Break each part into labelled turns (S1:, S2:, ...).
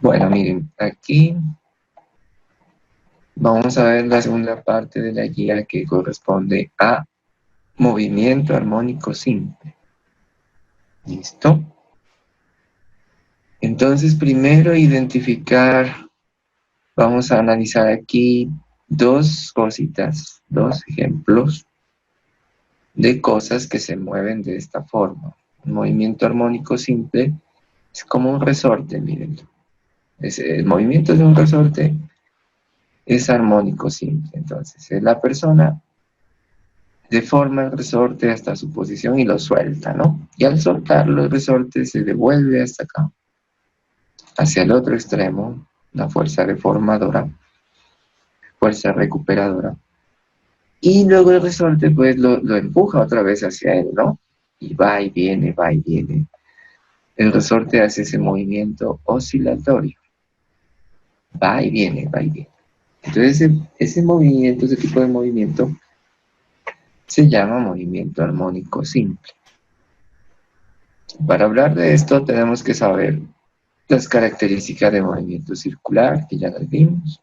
S1: Bueno, miren, aquí vamos a ver la segunda parte de la guía que corresponde a movimiento armónico simple. ¿Listo? Entonces, primero identificar, vamos a analizar aquí dos cositas, dos ejemplos de cosas que se mueven de esta forma. Un movimiento armónico simple es como un resorte, miren. El movimiento de un resorte es armónico simple. Entonces, la persona deforma el resorte hasta su posición y lo suelta, ¿no? Y al soltarlo, el resorte se devuelve hasta acá, hacia el otro extremo, la fuerza deformadora, fuerza recuperadora. Y luego el resorte, pues, lo empuja otra vez hacia él, ¿no? Y va y viene, va y viene. El resorte hace ese movimiento oscilatorio. Va y viene, va y viene. Entonces, ese movimiento, ese tipo de movimiento, se llama movimiento armónico simple. Para hablar de esto tenemos que saber las características de movimiento circular, que ya las vimos,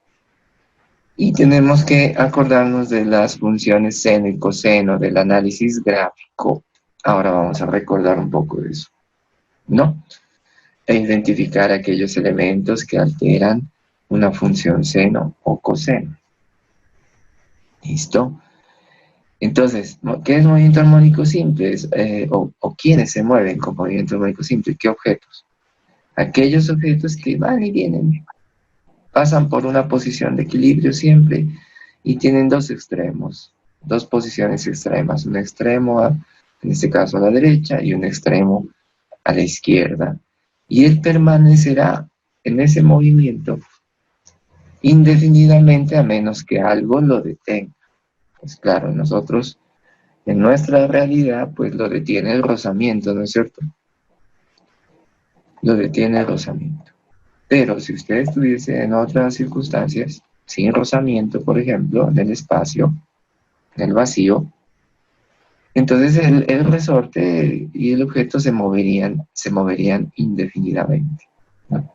S1: y tenemos que acordarnos de las funciones seno y coseno del análisis gráfico. Ahora vamos a recordar un poco de eso, ¿no? E identificar aquellos elementos que alteran una función seno o coseno. ¿Listo? Entonces, ¿qué es movimiento armónico simple? O quiénes se mueven con movimiento armónico simple, ¿qué objetos? Aquellos objetos que van y vienen, pasan por una posición de equilibrio siempre y tienen dos extremos, dos posiciones extremas, un extremo, en este caso a la derecha, y un extremo a la izquierda. Y él permanecerá en ese movimiento indefinidamente a menos que algo lo detenga. Pues claro, nosotros en nuestra realidad pues lo detiene el rozamiento, ¿no es cierto? Lo detiene el rozamiento. Pero si usted estuviese en otras circunstancias, sin rozamiento, por ejemplo, en el espacio, en el vacío, entonces el resorte y el objeto se moverían indefinidamente, ¿no?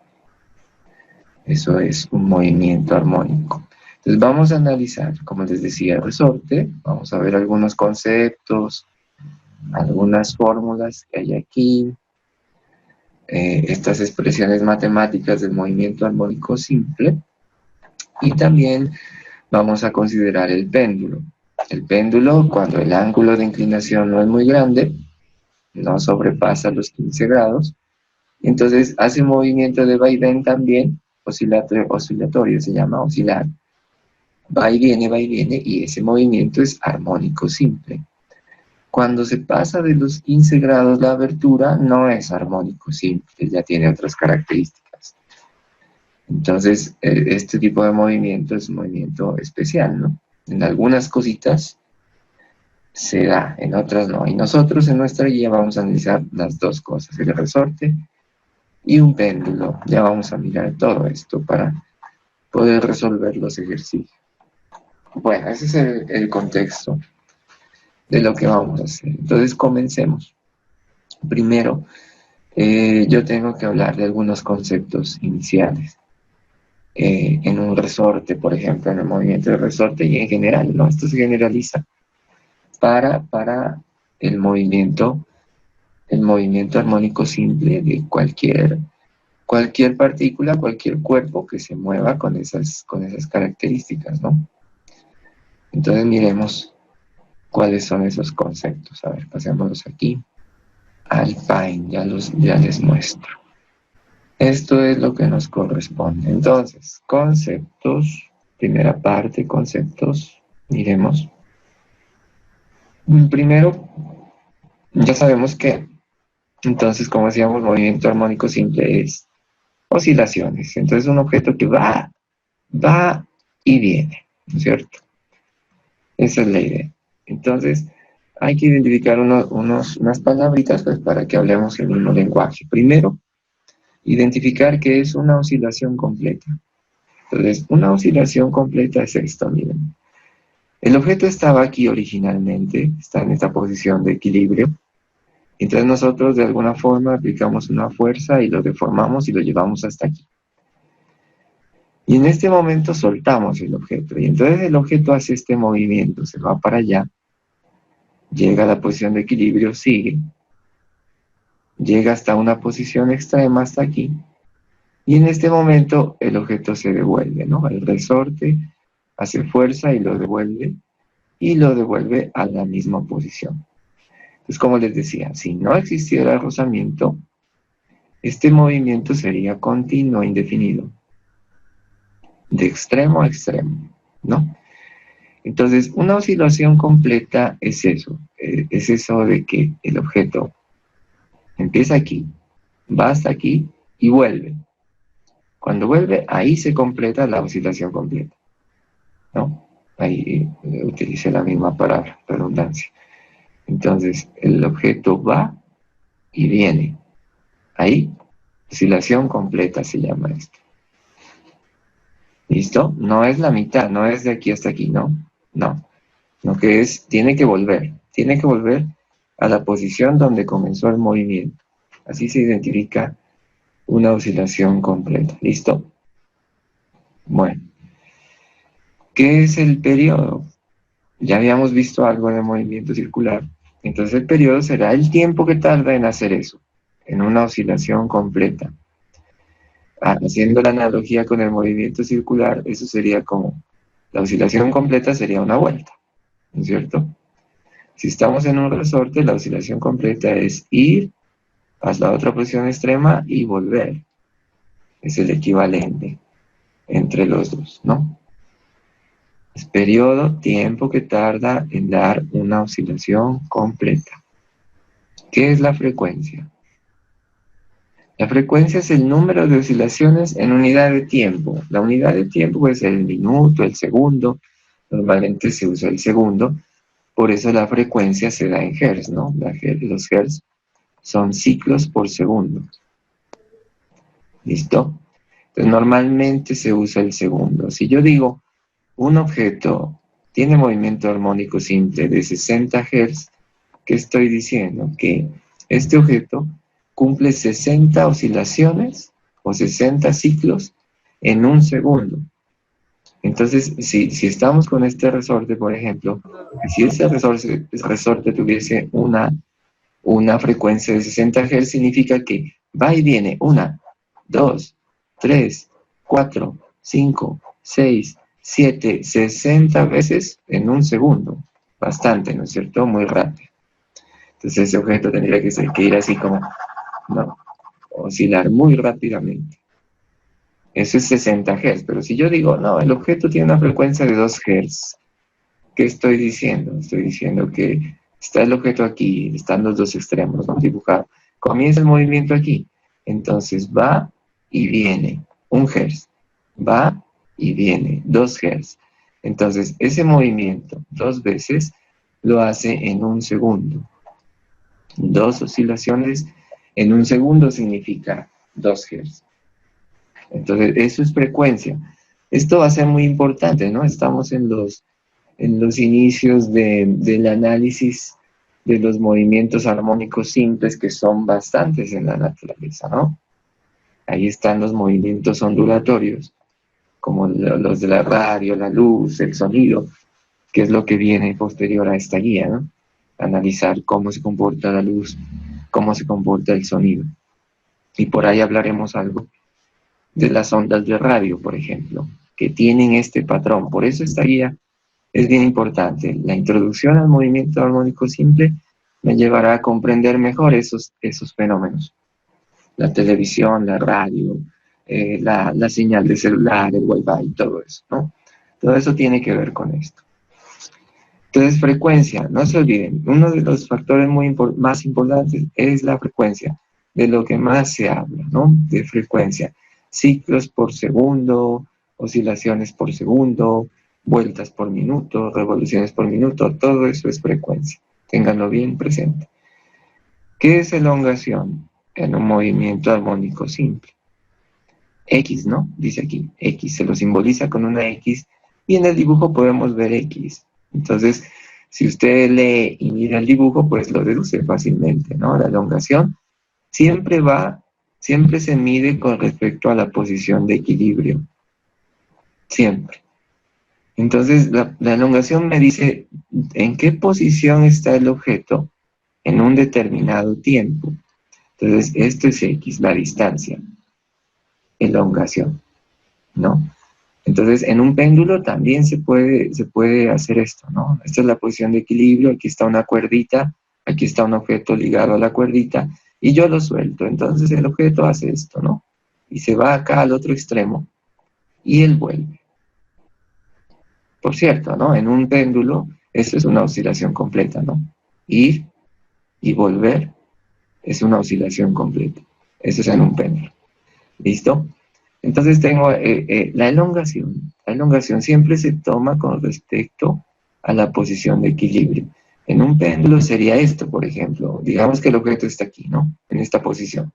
S1: Eso es un movimiento armónico. Entonces vamos a analizar, como les decía, el resorte, vamos a ver algunos conceptos, algunas fórmulas que hay aquí, estas expresiones matemáticas del movimiento armónico simple, y también vamos a considerar el péndulo. El péndulo, cuando el ángulo de inclinación no es muy grande, no sobrepasa los 15 grados, entonces hace un movimiento de vaivén también, oscilatorio, se llama oscilar, va y viene, y ese movimiento es armónico simple. Cuando se pasa de los 15 grados la abertura, no es armónico simple, ya tiene otras características. Entonces, este tipo de movimiento es un movimiento especial, ¿no? En algunas cositas se da, en otras no. Y nosotros en nuestra guía vamos a analizar las dos cosas, el resorte y un péndulo. Ya vamos a mirar todo esto para poder resolver los ejercicios. Bueno, ese es el contexto de lo que vamos a hacer. Entonces, comencemos. Primero, yo tengo que hablar de algunos conceptos iniciales. En un resorte, por ejemplo, en el movimiento de resorte y en general, ¿no? Esto se generaliza para el movimiento armónico simple de cualquier partícula, cualquier cuerpo que se mueva con esas características, ¿no? Entonces miremos cuáles son esos conceptos. A ver, pasémoslos aquí al Paint, ya les muestro. Esto es lo que nos corresponde. Entonces, conceptos, primera parte, conceptos, miremos. Primero, ya sabemos que, entonces, como decíamos, movimiento armónico simple es oscilaciones. Entonces, un objeto que va y viene, ¿no es cierto? Esa es la idea. Entonces, hay que identificar unas palabritas pues, para que hablemos el mismo lenguaje. Primero, identificar qué es una oscilación completa. Entonces, una oscilación completa es esto, miren. El objeto estaba aquí originalmente, está en esta posición de equilibrio. Entonces nosotros de alguna forma aplicamos una fuerza y lo deformamos y lo llevamos hasta aquí. Y en este momento soltamos el objeto. Y entonces el objeto hace este movimiento, se va para allá, llega a la posición de equilibrio, sigue, llega hasta una posición extrema, hasta aquí. Y en este momento el objeto se devuelve, ¿no? El resorte hace fuerza y lo devuelve a la misma posición. Entonces, como les decía, si no existiera el rozamiento, este movimiento sería continuo e indefinido, de extremo a extremo, ¿no? Entonces, una oscilación completa es eso de que el objeto empieza aquí, va hasta aquí y vuelve. Cuando vuelve, ahí se completa la oscilación completa, ¿no? Ahí utilicé la misma palabra, redundancia. Entonces, el objeto va y viene. Ahí, oscilación completa se llama esto. ¿Listo? No es la mitad, no es de aquí hasta aquí, no. No. Lo que es, tiene que volver a la posición donde comenzó el movimiento. Así se identifica una oscilación completa. ¿Listo? Bueno, ¿qué es el periodo? Ya habíamos visto algo de movimiento circular. Entonces el periodo será el tiempo que tarda en hacer eso, en una oscilación completa. Haciendo la analogía con el movimiento circular, eso sería como, la oscilación completa sería una vuelta, ¿no es cierto? Si estamos en un resorte, la oscilación completa es ir a la otra posición extrema y volver. Es el equivalente entre los dos, ¿no? Es periodo, tiempo que tarda en dar una oscilación completa. ¿Qué es la frecuencia? La frecuencia es el número de oscilaciones en unidad de tiempo. La unidad de tiempo puede ser el minuto, el segundo. Normalmente se usa el segundo. Por eso la frecuencia se da en hertz, ¿no? Los hertz son ciclos por segundo. ¿Listo? Entonces normalmente se usa el segundo. Si yo digo, un objeto tiene movimiento armónico simple de 60 Hz, ¿qué estoy diciendo? Que este objeto cumple 60 oscilaciones o 60 ciclos en un segundo. Entonces, si estamos con este resorte, por ejemplo, si ese resorte tuviese una frecuencia de 60 Hz, significa que va y viene 1, 2, 3, 4, 5, 6, 7, 60 veces en un segundo. Bastante, ¿no es cierto? Muy rápido. Entonces ese objeto tendría que ir así como, no, oscilar muy rápidamente. Eso es 60 Hz, pero si yo digo, no, el objeto tiene una frecuencia de 2 Hz, ¿qué estoy diciendo? Estoy diciendo que está el objeto aquí, están los dos extremos, ¿no? Dibujado. Comienza el movimiento aquí, entonces va y viene, 1 Hz, va y viene, 2 Hz. Entonces ese movimiento 2 veces lo hace en un segundo. 2 oscilaciones en un segundo significa 2 Hz. Entonces, eso es frecuencia. Esto va a ser muy importante, ¿no? Estamos en los inicios del análisis de los movimientos armónicos simples, que son bastantes en la naturaleza, ¿no? Ahí están los movimientos ondulatorios, como los de la radio, la luz, el sonido, que es lo que viene posterior a esta guía, ¿no? Analizar cómo se comporta la luz, cómo se comporta el sonido. Y por ahí hablaremos algo de las ondas de radio, por ejemplo, que tienen este patrón. Por eso esta guía es bien importante. La introducción al movimiento armónico simple me llevará a comprender mejor esos fenómenos. La televisión, la radio, la señal de celular, el Wi-Fi, todo eso, ¿no? Todo eso tiene que ver con esto. Entonces, frecuencia, no se olviden, uno de los factores más importantes es la frecuencia, de lo que más se habla, ¿no? De frecuencia. Ciclos por segundo, oscilaciones por segundo, vueltas por minuto, revoluciones por minuto, todo eso es frecuencia. Ténganlo bien presente. ¿Qué es elongación en un movimiento armónico simple? X, ¿no? Dice aquí, X, se lo simboliza con una X, y en el dibujo podemos ver X. Entonces, si usted lee y mira el dibujo, pues lo deduce fácilmente, ¿no? La elongación siempre se mide con respecto a la posición de equilibrio. siempre. Entonces, la elongación me dice en qué posición está el objeto en un determinado tiempo. Entonces, esto es X, la distancia, elongación, ¿no? Entonces, en un péndulo también se puede hacer esto, ¿no? Esta es la posición de equilibrio, aquí está una cuerdita, aquí está un objeto ligado a la cuerdita, y yo lo suelto. Entonces, el objeto hace esto, ¿no? Y se va acá al otro extremo, y él vuelve. Por cierto, ¿no? En un péndulo, eso es una oscilación completa, ¿no? Ir y volver es una oscilación completa. Eso es en un péndulo. ¿Listo? Entonces tengo la elongación. La elongación siempre se toma con respecto a la posición de equilibrio. En un péndulo sería esto, por ejemplo. Digamos que el objeto está aquí, ¿no? En esta posición.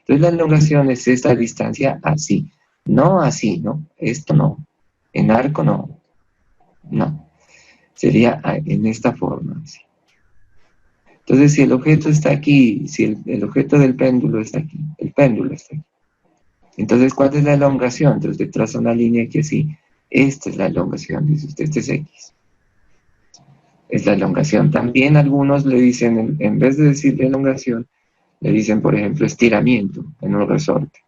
S1: Entonces la elongación es esta distancia así. No así, ¿no? Esto no. En arco no. No. Sería en esta forma, así. Entonces, si el objeto está aquí, si el objeto del péndulo está aquí, el péndulo está aquí. Entonces, ¿cuál es la elongación? Entonces, te trazo una línea que así. Esta es la elongación, dice usted, este es X. Es la elongación. También algunos le dicen, en vez de decir elongación, le dicen, por ejemplo, estiramiento en un resorte.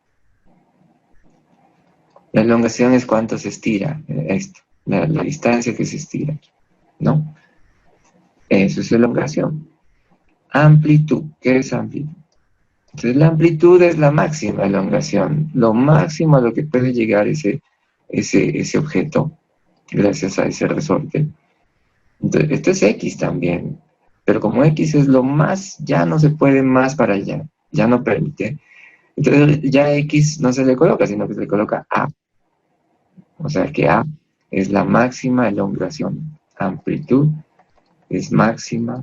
S1: La elongación es cuánto se estira, esto, la distancia que se estira, ¿no? Eso es elongación. Amplitud, ¿qué es amplitud? Entonces la amplitud es la máxima elongación, lo máximo a lo que puede llegar ese objeto, gracias a ese resorte. Entonces, esto es X también, pero como X es lo más, ya no se puede más para allá, ya no permite. Entonces ya X no se le coloca, sino que se le coloca A. O sea que A es la máxima elongación. Amplitud es máxima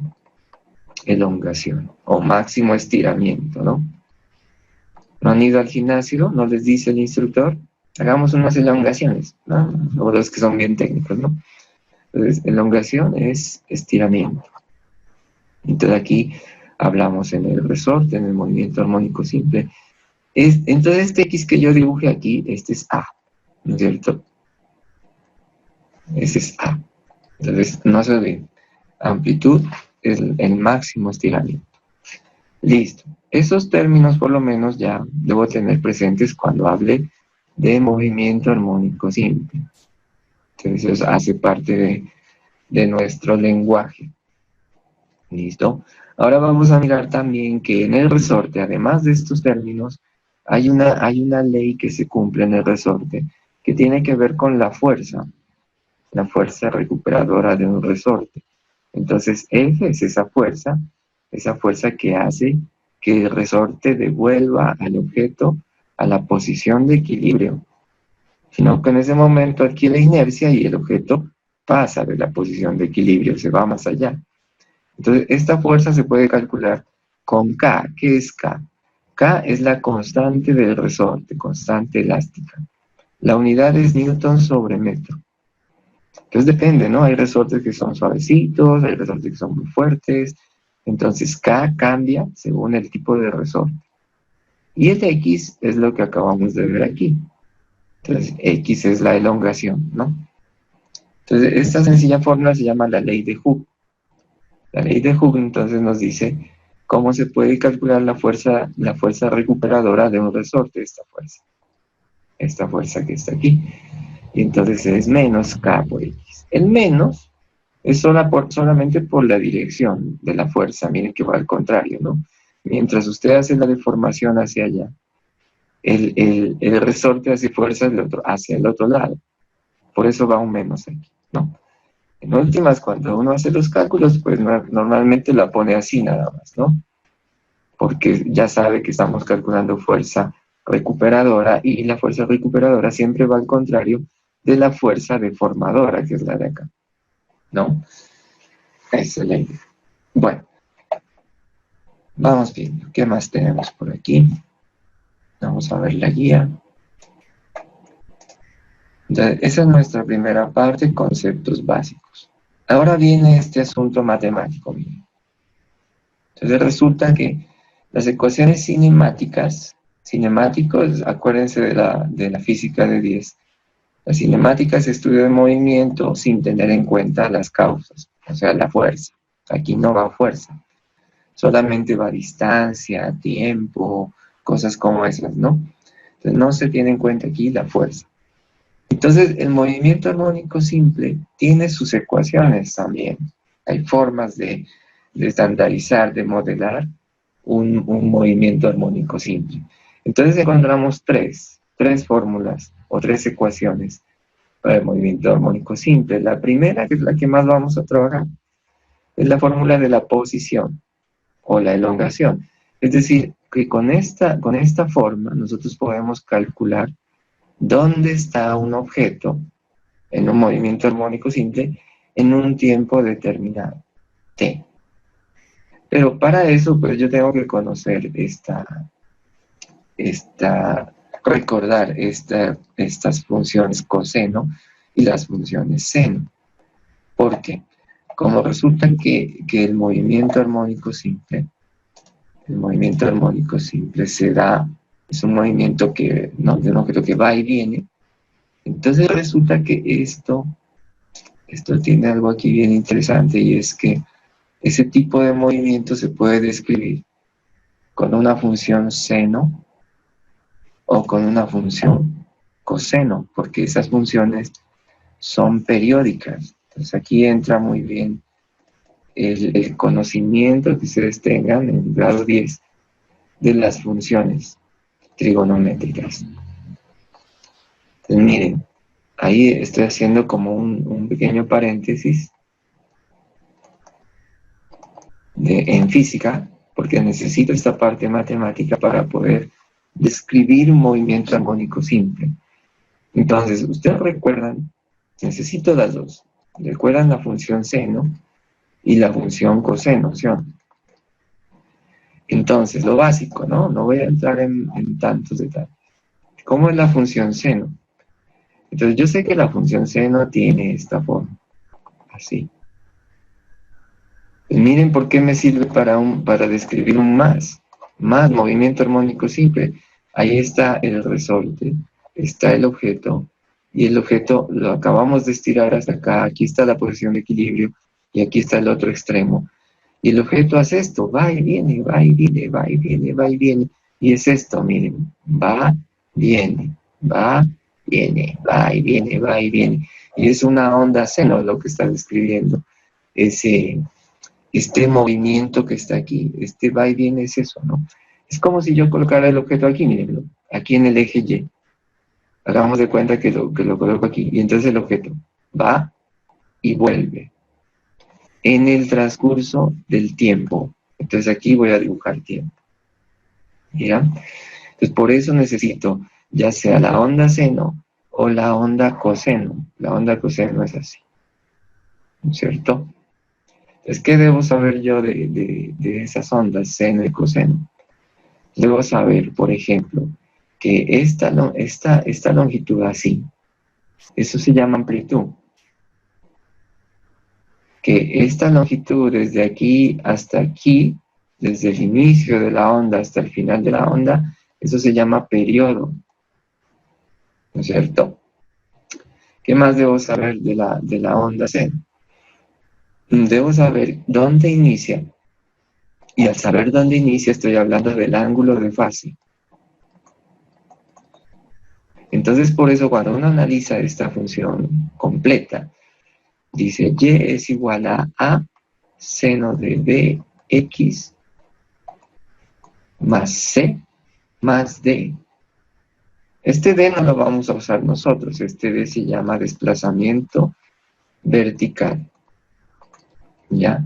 S1: elongación o máximo estiramiento, ¿no? ¿No han ido al gimnasio? ¿No les dice el instructor? Hagamos unas elongaciones, ¿no? O los que son bien técnicos, ¿no? Entonces, elongación es estiramiento. Entonces aquí hablamos en el resorte, en el movimiento armónico simple. Entonces este X que yo dibujé aquí, este es A, ¿no es cierto? Ese es A. Entonces, no se olviden. Amplitud es el máximo estiramiento. Listo. Esos términos por lo menos ya debo tener presentes cuando hable de movimiento armónico simple. Entonces eso hace parte de nuestro lenguaje. ¿Listo? Ahora vamos a mirar también que en el resorte, además de estos términos, hay una ley que se cumple en el resorte que tiene que ver con la fuerza recuperadora de un resorte. Entonces, F es esa fuerza que hace que el resorte devuelva al objeto a la posición de equilibrio, sino que en ese momento adquiere inercia y el objeto pasa de la posición de equilibrio, se va más allá. Entonces, esta fuerza se puede calcular con K. ¿Qué es K? K es la constante del resorte, constante elástica. La unidad es Newton sobre metro. Entonces depende, ¿no? Hay resortes que son suavecitos, hay resortes que son muy fuertes. Entonces K cambia según el tipo de resorte. Y el X es lo que acabamos de ver aquí. Entonces X es la elongación, ¿no? Entonces esta sencilla fórmula se llama la ley de Hooke. La ley de Hooke entonces nos dice cómo se puede calcular la fuerza recuperadora de un resorte, esta fuerza que está aquí. Y entonces es menos K por X. El menos es solamente por la dirección de la fuerza. Miren que va al contrario, ¿no? Mientras usted hace la deformación hacia allá, el resorte hace fuerza hacia el otro lado. Por eso va un menos aquí, ¿no? En últimas, cuando uno hace los cálculos, pues normalmente la pone así nada más, ¿no? Porque ya sabe que estamos calculando fuerza recuperadora y la fuerza recuperadora siempre va al contrario de la fuerza deformadora, que es la de acá, ¿no? Excelente. Bueno, vamos viendo. ¿Qué más tenemos por aquí? Vamos a ver la guía. Entonces, esa es nuestra primera parte, conceptos básicos. Ahora viene este asunto matemático. Miren. Entonces resulta que las ecuaciones cinemáticos, acuérdense de la física de 10, La cinemática es estudio de movimiento sin tener en cuenta las causas, o sea, la fuerza. Aquí no va fuerza, solamente va distancia, tiempo, cosas como esas, ¿no? Entonces no se tiene en cuenta aquí la fuerza. Entonces el movimiento armónico simple tiene sus ecuaciones también. Hay formas de estandarizar, de modelar un movimiento armónico simple. Entonces encontramos tres fórmulas o tres ecuaciones para el movimiento armónico simple. La primera, que es la que más vamos a trabajar, es la fórmula de la posición o la elongación. Es decir, que con esta forma nosotros podemos calcular dónde está un objeto en un movimiento armónico simple en un tiempo determinado, t. Pero para eso, pues yo tengo que conocer recordar estas funciones coseno y las funciones seno. ¿Por qué? Como resulta que el movimiento armónico simple se da, es un movimiento no, de un objeto que va y viene, entonces resulta que esto tiene algo aquí bien interesante, y es que ese tipo de movimiento se puede describir con una función seno o con una función coseno, porque esas funciones son periódicas. Entonces aquí entra muy bien el conocimiento que ustedes tengan en el grado 10 de las funciones trigonométricas. Entonces miren, ahí estoy haciendo como un pequeño paréntesis en física, porque necesito esta parte matemática para poder describir un movimiento armónico simple. Entonces, ustedes recuerdan, necesito las dos. Recuerdan la función seno y la función coseno, ¿sí? Entonces, lo básico, ¿no? No voy a entrar en tantos detalles. ¿Cómo es la función seno? Entonces, yo sé que la función seno tiene esta forma, así. Pues miren por qué me sirve para describir un más movimiento armónico simple. Ahí está el resorte, está el objeto, y el objeto lo acabamos de estirar hasta acá. Aquí está la posición de equilibrio, y aquí está el otro extremo. Y el objeto hace esto, va y viene, va y viene, va y viene, va y viene. Y es esto, miren, va, viene, va, viene, va y viene, va y viene. Y es una onda seno lo que está describiendo este movimiento que está aquí, este va y viene es eso, ¿no? Es como si yo colocara el objeto aquí, mirenlo, aquí en el eje Y. Hagamos de cuenta que lo coloco aquí, y entonces el objeto va y vuelve en el transcurso del tiempo. Entonces aquí voy a dibujar tiempo. ¿Ya? Entonces por eso necesito ya sea la onda seno o la onda coseno. La onda coseno es así, ¿no es cierto? Entonces, ¿qué debo saber yo de esas ondas seno y coseno? Debo saber, por ejemplo, que esta longitud así, eso se llama amplitud. Que esta longitud desde aquí hasta aquí, desde el inicio de la onda hasta el final de la onda, eso se llama periodo, ¿no es cierto? ¿Qué más debo saber de la onda seno? Debo saber dónde inicia, y al saber dónde inicia estoy hablando del ángulo de fase. Entonces, por eso cuando uno analiza esta función completa, dice y es igual a seno de bx más c más d. Este d no lo vamos a usar nosotros, este d se llama desplazamiento vertical, ¿ya?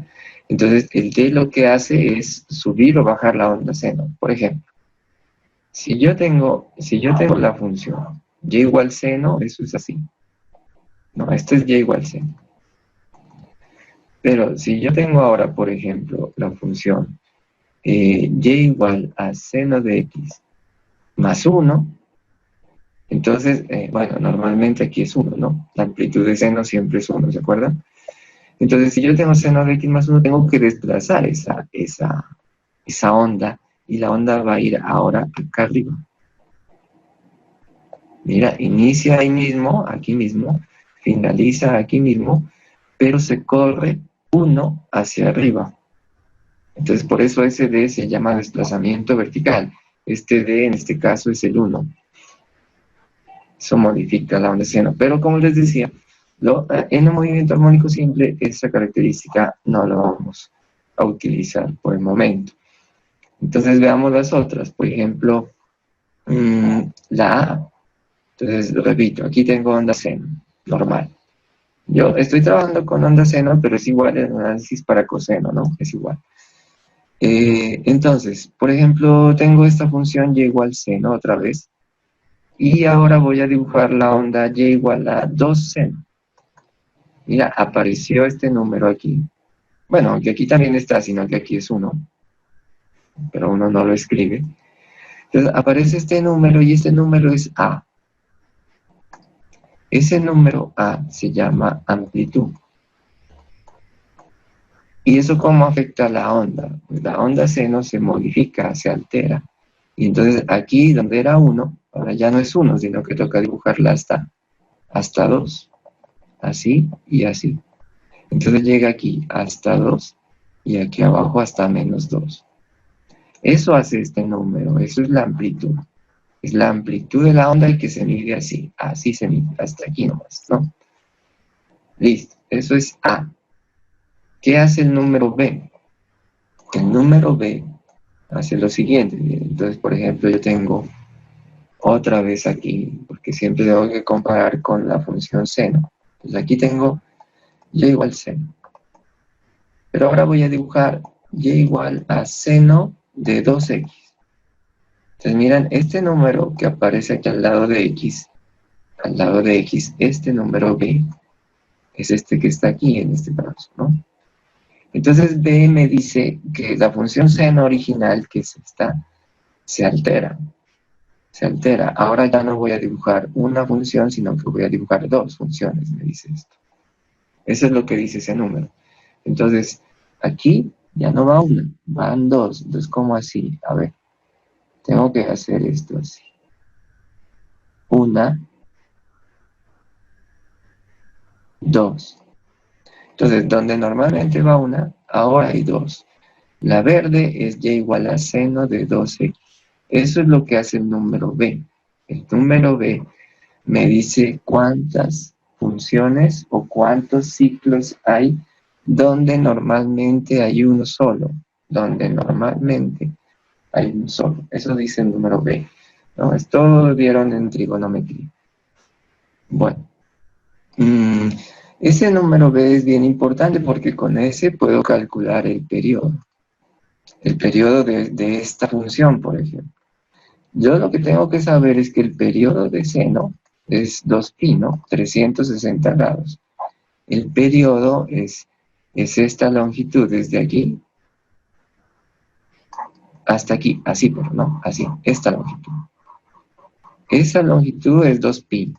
S1: Entonces, el d lo que hace es subir o bajar la onda seno. Por ejemplo, si yo tengo la función y igual seno, eso es así. No, esto es y igual seno. Pero si yo tengo ahora, por ejemplo, la función y igual a seno de x más 1, entonces, bueno, normalmente aquí es 1, ¿no? La amplitud de seno siempre es 1, ¿se acuerdan? Entonces, si yo tengo seno de x más 1, tengo que desplazar esa onda, y la onda va a ir ahora acá arriba. Mira, inicia ahí mismo, aquí mismo, finaliza aquí mismo, pero se corre 1 hacia arriba. Entonces, por eso ese D se llama desplazamiento vertical. Este D en este caso es el 1. Eso modifica la onda de seno. Pero como les decía, en un movimiento armónico simple, esa característica no la vamos a utilizar por el momento. Entonces veamos las otras. Por ejemplo, la A. Entonces, repito, aquí tengo onda seno, normal. Yo estoy trabajando con onda seno, pero es igual el análisis para coseno, ¿no? Es igual. Entonces, por ejemplo, tengo esta función y igual seno otra vez. Y ahora voy a dibujar la onda y igual a 2 seno. Mira, apareció este número aquí. Bueno, aunque aquí también está, sino que aquí es 1. Pero uno no lo escribe. Entonces, aparece este número y este número es A. Ese número A se llama amplitud. ¿Y eso cómo afecta a la onda? Pues la onda seno se modifica, se altera. Y entonces aquí donde era 1, ahora ya no es 1, sino que toca dibujarla hasta 2. Así y así. Entonces llega aquí hasta 2 y aquí abajo hasta -2. Eso hace este número, eso es la amplitud. Es la amplitud de la onda y que se mide así se mide, hasta aquí nomás, ¿no? Listo, eso es A. ¿Qué hace el número B? El número B hace lo siguiente. Entonces, por ejemplo, yo tengo otra vez aquí, porque siempre tengo que comparar con la función seno. Entonces aquí tengo y igual seno. Pero ahora voy a dibujar y igual a seno de 2x. Entonces miran, este número que aparece aquí al lado de x, este número b, es este que está aquí en este brazo, ¿no? Entonces b me dice que la función seno original, que es esta, se altera. Se altera. Ahora ya no voy a dibujar una función, sino que voy a dibujar 2 funciones, me dice esto. Eso es lo que dice ese número. Entonces, aquí ya no va una, van 2. Entonces, ¿cómo así? A ver, tengo que hacer esto así. Una, 2. Entonces, donde normalmente va una, ahora hay 2. La verde es y igual a seno de 2x. Eso es lo que hace el número B. El número B me dice cuántas funciones o cuántos ciclos hay donde normalmente hay uno solo. Donde normalmente hay uno solo. Eso dice el número B, ¿no? Esto lo vieron en trigonometría. Bueno. Ese número B es bien importante porque con ese puedo calcular el periodo. El periodo de esta función, por ejemplo. Yo lo que tengo que saber es que el periodo de seno es 2pi, ¿no? 360 grados. El periodo es esta longitud desde aquí hasta aquí, así, ¿no? Así, esta longitud. Esa longitud es 2pi,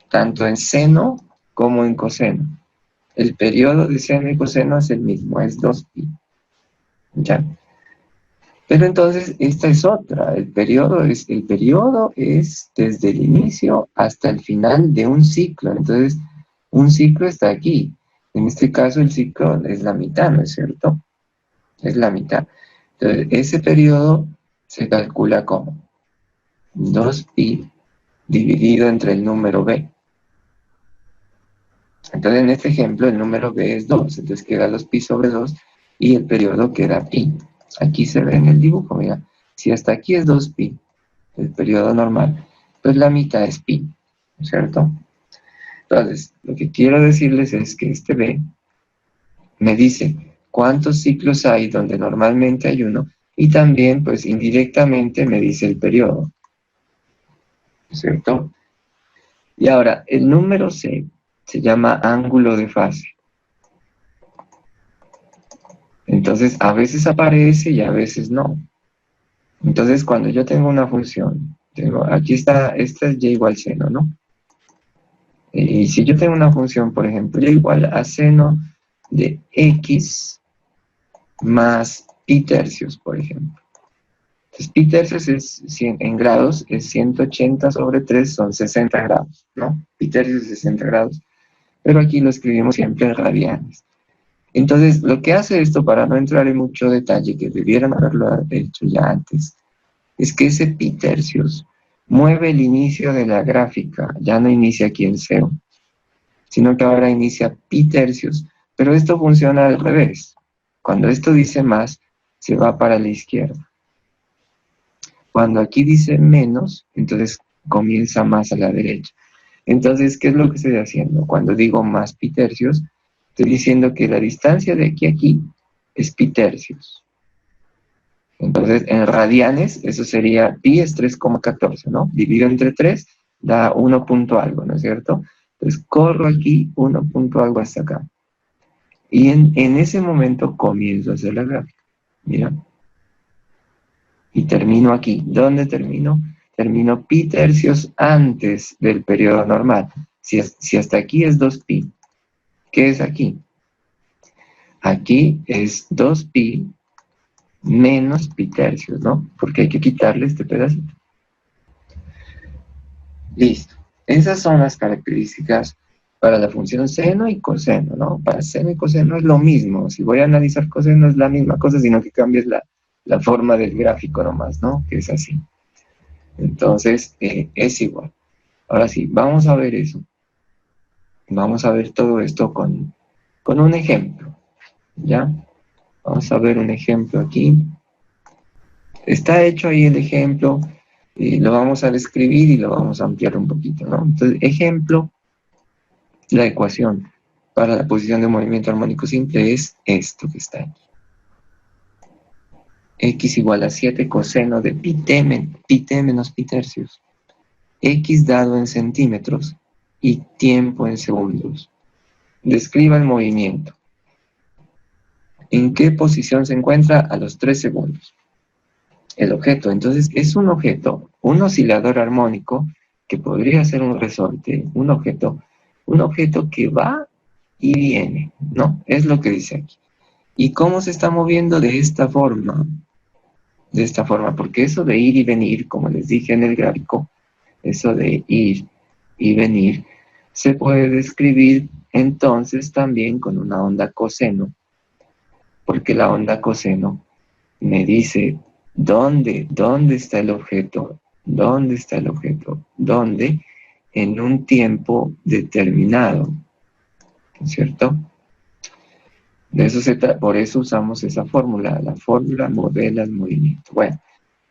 S1: tanto en seno como en coseno. El periodo de seno y coseno es el mismo, es 2pi. ¿Ya? Pero entonces esta es otra. El periodo es desde el inicio hasta el final de un ciclo. Entonces, un ciclo está aquí. En este caso, el ciclo es la mitad, ¿no es cierto? Es la mitad. Entonces, ese periodo se calcula como 2pi dividido entre el número b. Entonces, en este ejemplo, el número b es 2. Entonces, queda 2pi sobre 2 y el periodo queda pi. Aquí se ve en el dibujo, mira. Si hasta aquí es 2pi, el periodo normal, pues la mitad es pi, ¿no es cierto? Entonces, lo que quiero decirles es que este b me dice cuántos ciclos hay donde normalmente hay uno y también, pues indirectamente me dice el periodo, ¿no es cierto? Y ahora, el número c se llama ángulo de fase. Entonces, a veces aparece y a veces no. Entonces, cuando yo tengo una función, aquí está, esta es y igual seno, ¿no? Y si yo tengo una función, por ejemplo, y igual a seno de x más pi tercios, por ejemplo. Entonces, pi tercios es 100, en grados es 180 sobre 3, son 60 grados, ¿no? Pi tercios es 60 grados, pero aquí lo escribimos siempre en radianes. Entonces, lo que hace esto, para no entrar en mucho detalle, que debieran haberlo hecho ya antes, es que ese pi tercios mueve el inicio de la gráfica, ya no inicia aquí en cero, sino que ahora inicia pi tercios, pero esto funciona al revés. Cuando esto dice más, se va para la izquierda. Cuando aquí dice menos, entonces comienza más a la derecha. Entonces, ¿qué es lo que estoy haciendo? Cuando digo más pi tercios, estoy diciendo que la distancia de aquí a aquí es pi tercios. Entonces, en radianes, eso sería, pi es 3,14, ¿no? Dividido entre 3 da 1 punto algo, ¿no es cierto? Entonces, corro aquí 1 punto algo hasta acá. Y en ese momento comienzo a hacer la gráfica. Mira. Y termino aquí. ¿Dónde termino? Termino pi tercios antes del periodo normal. Si hasta aquí es 2pi, ¿qué es aquí? Aquí es 2pi menos pi tercios, ¿no? Porque hay que quitarle este pedacito. Listo. Esas son las características para la función seno y coseno, ¿no? Para seno y coseno es lo mismo. Si voy a analizar coseno es la misma cosa, sino que cambias la forma del gráfico nomás, ¿no? Que es así. Entonces, es igual. Ahora sí, vamos a ver eso. Vamos a ver todo esto con un ejemplo, ¿ya? Vamos a ver un ejemplo aquí. Está hecho ahí el ejemplo, y lo vamos a describir y lo vamos a ampliar un poquito, ¿no? Entonces, ejemplo, la ecuación para la posición de movimiento armónico simple es esto que está aquí. X igual a 7 coseno de pi t menos pi tercios. X dado en centímetros y tiempo en segundos. Describa el movimiento. ¿En qué posición se encuentra a los 3 segundos? El objeto, entonces, es un objeto, un oscilador armónico que podría ser un resorte, un objeto que va y viene, ¿no? Es lo que dice aquí. ¿Y cómo se está moviendo? De esta forma, porque eso de ir y venir, como les dije en el gráfico, eso de ir y venir, se puede describir entonces también con una onda coseno, porque la onda coseno me dice dónde está el objeto, dónde, en un tiempo determinado, ¿cierto? De eso por eso usamos esa fórmula, la fórmula modela el movimiento. Bueno,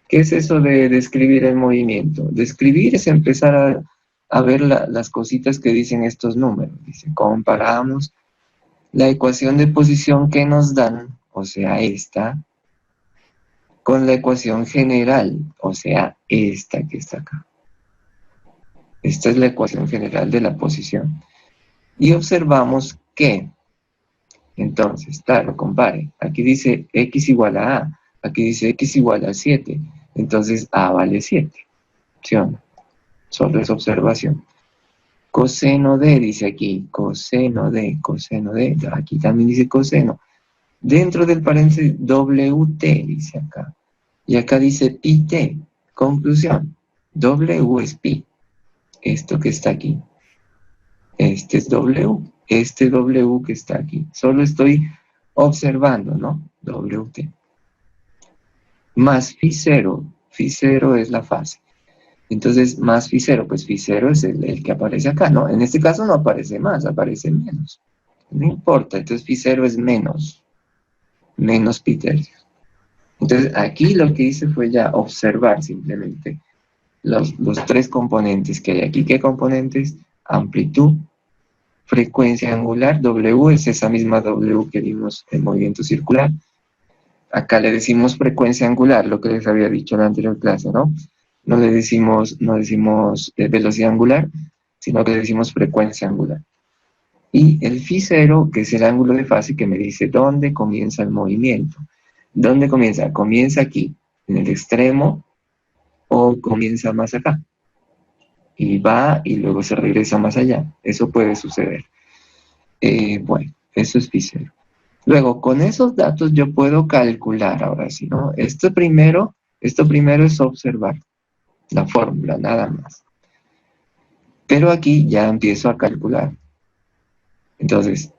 S1: ¿qué es eso de describir el movimiento? Describir es empezar a ver las cositas que dicen estos números. Dice, comparamos la ecuación de posición que nos dan, o sea, esta, con la ecuación general, o sea, esta que está acá. Esta es la ecuación general de la posición. Y observamos que, entonces, claro, compare. Aquí dice x igual a a, aquí dice x igual a 7. Entonces, a vale 7. ¿Sí o no? Solo es observación. Coseno de, dice aquí, coseno de, aquí también dice coseno. Dentro del paréntesis, WT, dice acá. Y acá dice pi t. Conclusión, W es pi. Esto que está aquí. Este es W. Este W que está aquí. Solo estoy observando, ¿no? WT. Más phi 0. Phi 0 es la fase. Entonces, más phi 0, pues phi 0 es el que aparece acá, ¿no? En este caso no aparece más, aparece menos. No importa, entonces phi 0 es menos pi tercios. Entonces, aquí lo que hice fue ya observar simplemente los 3 componentes que hay aquí. ¿Qué componentes? Amplitud, frecuencia angular, W es esa misma W que vimos en movimiento circular. Acá le decimos frecuencia angular, lo que les había dicho en la anterior clase, ¿no? No decimos velocidad angular, sino que le decimos frecuencia angular. Y el phi 0, que es el ángulo de fase que me dice dónde comienza el movimiento. ¿Dónde comienza? Comienza aquí, en el extremo, o comienza más acá. Y va y luego se regresa más allá. Eso puede suceder. Bueno, eso es phi 0. Luego, con esos datos yo puedo calcular, ahora sí, ¿no? Esto primero Esto primero es observar la fórmula, nada más. Pero aquí ya empiezo a calcular. Entonces,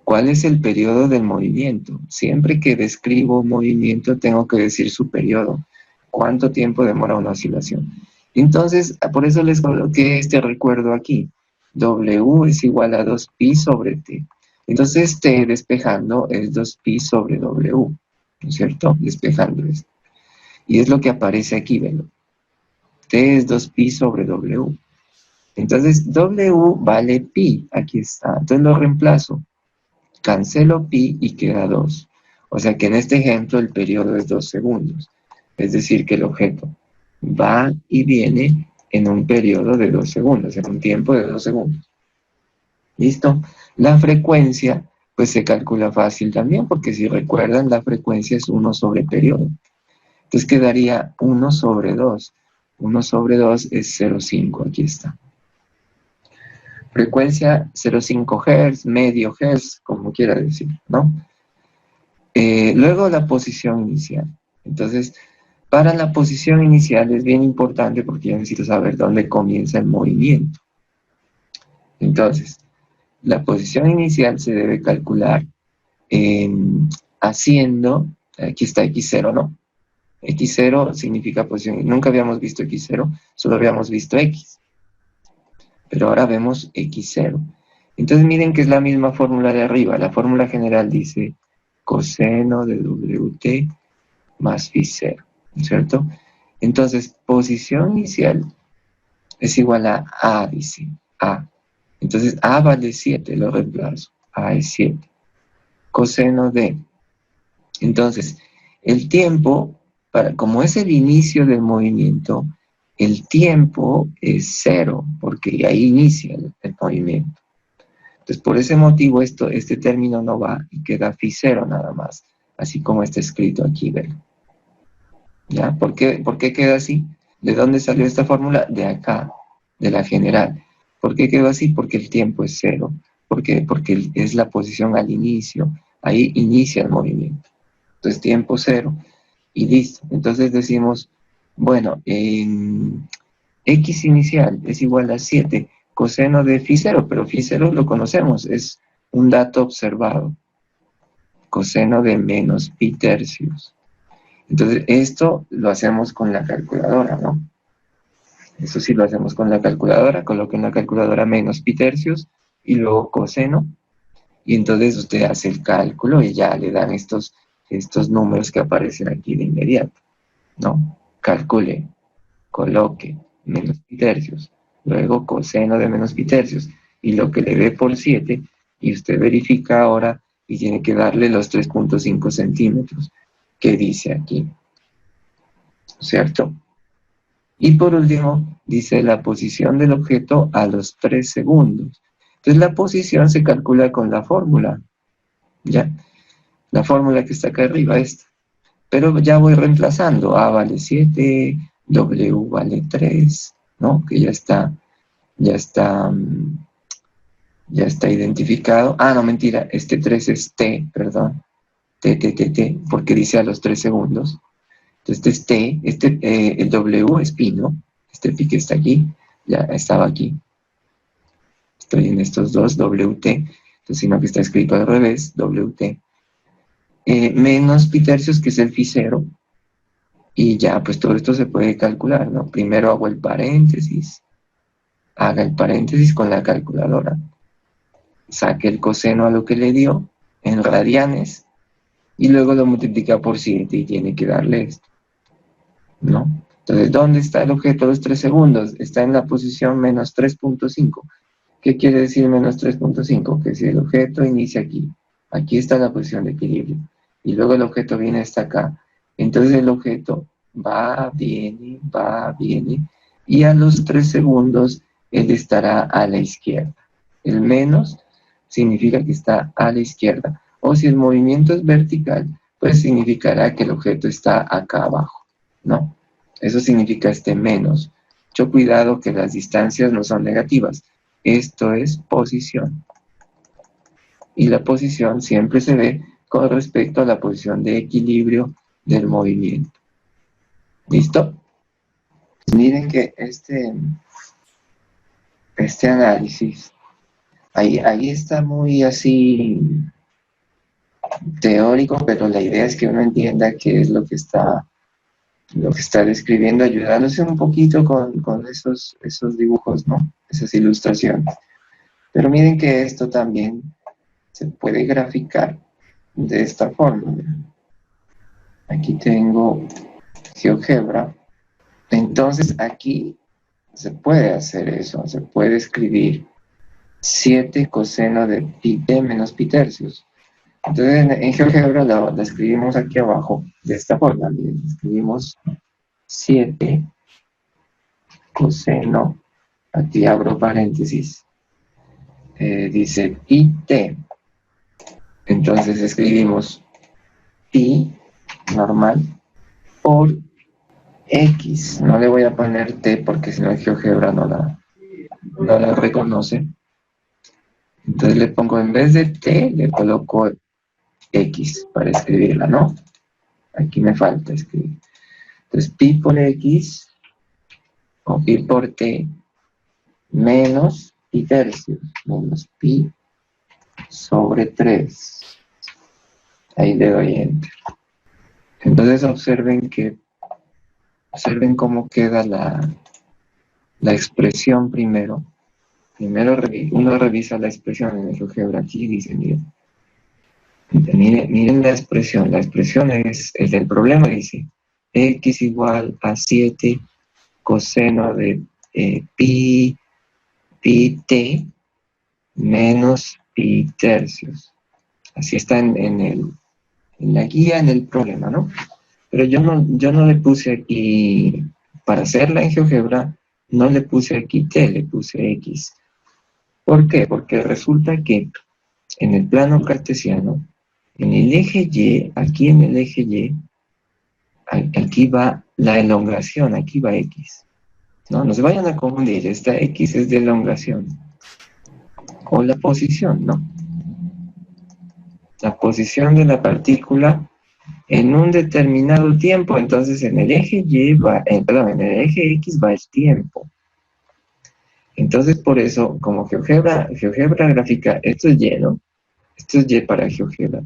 S1: ¿cuál es el periodo del movimiento? Siempre que describo un movimiento tengo que decir su periodo. ¿Cuánto tiempo demora una oscilación? Entonces, por eso les coloqué este recuerdo aquí. W es igual a 2pi sobre t. Entonces, t despejando es 2pi sobre W, ¿no es cierto? Despejando esto. Y es lo que aparece aquí, ¿ven? T es 2pi sobre W. Entonces, W vale pi, aquí está. Entonces lo reemplazo. Cancelo pi y queda 2. O sea que en este ejemplo el periodo es 2 segundos. Es decir, que el objeto va y viene en un periodo de 2 segundos, en un tiempo de 2 segundos. ¿Listo? La frecuencia, pues se calcula fácil también, porque si recuerdan, la frecuencia es 1 sobre periodo. Entonces quedaría 1 sobre 2. 1 sobre 2 es 0,5, aquí está. Frecuencia 0,5 Hz, medio Hz, como quiera decir, ¿no? Luego la posición inicial. Entonces, para la posición inicial es bien importante porque yo necesito saber dónde comienza el movimiento. Entonces, la posición inicial se debe calcular haciendo, aquí está X0, ¿no? X0 significa posición, nunca habíamos visto X0, solo habíamos visto X. Pero ahora vemos X0. Entonces miren que es la misma fórmula de arriba. La fórmula general dice coseno de WT más phi 0, ¿cierto? Entonces, posición inicial es igual a A, dice, A. Entonces, A vale 7, lo reemplazo. A es 7. Coseno de. Entonces, el tiempo, como es el inicio del movimiento, el tiempo es 0, porque ahí inicia el movimiento. Entonces, por ese motivo, este término no va y queda phi 0 nada más, así como está escrito aquí, ¿ven? ¿Ya? ¿Por qué queda así? ¿De dónde salió esta fórmula? De acá, de la general. ¿Por qué quedó así? Porque el tiempo es 0. ¿Por qué? Porque es la posición al inicio. Ahí inicia el movimiento. Entonces, tiempo 0 y listo. Entonces decimos, bueno, en X inicial es igual a 7 coseno de phi 0, pero phi 0 lo conocemos, es un dato observado. Coseno de menos pi tercios. Entonces, esto lo hacemos con la calculadora, ¿no? Eso sí lo hacemos con la calculadora, coloquen la calculadora menos pi tercios y luego coseno, y entonces usted hace el cálculo y ya le dan estos números que aparecen aquí de inmediato, ¿no? Calcule, coloque menos pi tercios, luego coseno de menos pi tercios, y lo que le dé por 7, y usted verifica ahora y tiene que darle los 3.5 centímetros que dice aquí, ¿cierto? Y por último, dice la posición del objeto a los 3 segundos. Entonces la posición se calcula con la fórmula, ¿ya? La fórmula que está acá arriba, esta. Pero ya voy reemplazando. A vale 7, W vale 3, ¿no? Que ya está identificado. Ah, no, mentira, este 3 es T, perdón. T, porque dice a los 3 segundos. Entonces este es T, el W es pi, ¿no? Este pi que está aquí, ya estaba aquí. Estoy en estos dos, WT, entonces sino que está escrito al revés, WT. Menos pi tercios, que es el phi 0, y ya, pues todo esto se puede calcular, ¿no? Primero hago el paréntesis, haga el paréntesis con la calculadora, saque el coseno a lo que le dio en radianes, y luego lo multiplica por 7 y tiene que darle esto, ¿no? Entonces, ¿dónde está el objeto a los 3 segundos? Está en la posición menos 3.5. ¿Qué quiere decir menos 3.5? Que si el objeto inicia aquí, aquí está la posición de equilibrio, y luego el objeto viene hasta acá, entonces el objeto va, viene, y a los 3 segundos él estará a la izquierda. El menos significa que está a la izquierda, o si el movimiento es vertical, pues significará que el objeto está acá abajo, ¿no? Eso significa este menos. Mucho cuidado que las distancias no son negativas. Esto es posición. Y la posición siempre se ve con respecto a la posición de equilibrio del movimiento. ¿Listo? Miren que este análisis, ahí está muy así teórico, pero la idea es que uno entienda qué es lo que está describiendo, ayudándose un poquito con esos dibujos, ¿no? Esas ilustraciones. Pero miren que esto también se puede graficar de esta forma. Aquí tengo GeoGebra. Entonces aquí se puede hacer eso, se puede escribir 7 coseno de pi t menos pi tercios. Entonces en GeoGebra la escribimos aquí abajo de esta forma. Miren, escribimos 7 coseno, aquí abro paréntesis, dice pi t. Entonces escribimos pi normal por x. No le voy a poner t porque si no el GeoGebra no la reconoce. Entonces le pongo en vez de t, le coloco x para escribirla, ¿no? Aquí me falta escribir. Entonces pi por x o pi por t menos pi tercios, menos pi sobre 3. Ahí le doy enter. Entonces observen cómo queda la expresión primero. Primero uno revisa la expresión en el GeoGebra aquí y dice, miren la expresión es el problema, dice x igual a 7 coseno de pi t menos pi tercios. Así está en la guía, en el problema, ¿no? Pero yo no le puse aquí, para hacerla en GeoGebra, no le puse aquí t, le puse x. ¿Por qué? Porque resulta que en el plano cartesiano, en el eje Y, aquí en el eje Y, aquí va la elongación, aquí va x. No se vayan a confundir, esta x es de elongación. O la posición, ¿no? La posición de la partícula en un determinado tiempo, entonces en el eje Y va, en el eje X va el tiempo. Entonces por eso, como GeoGebra gráfica, esto es Y, ¿no? Esto es Y para GeoGebra.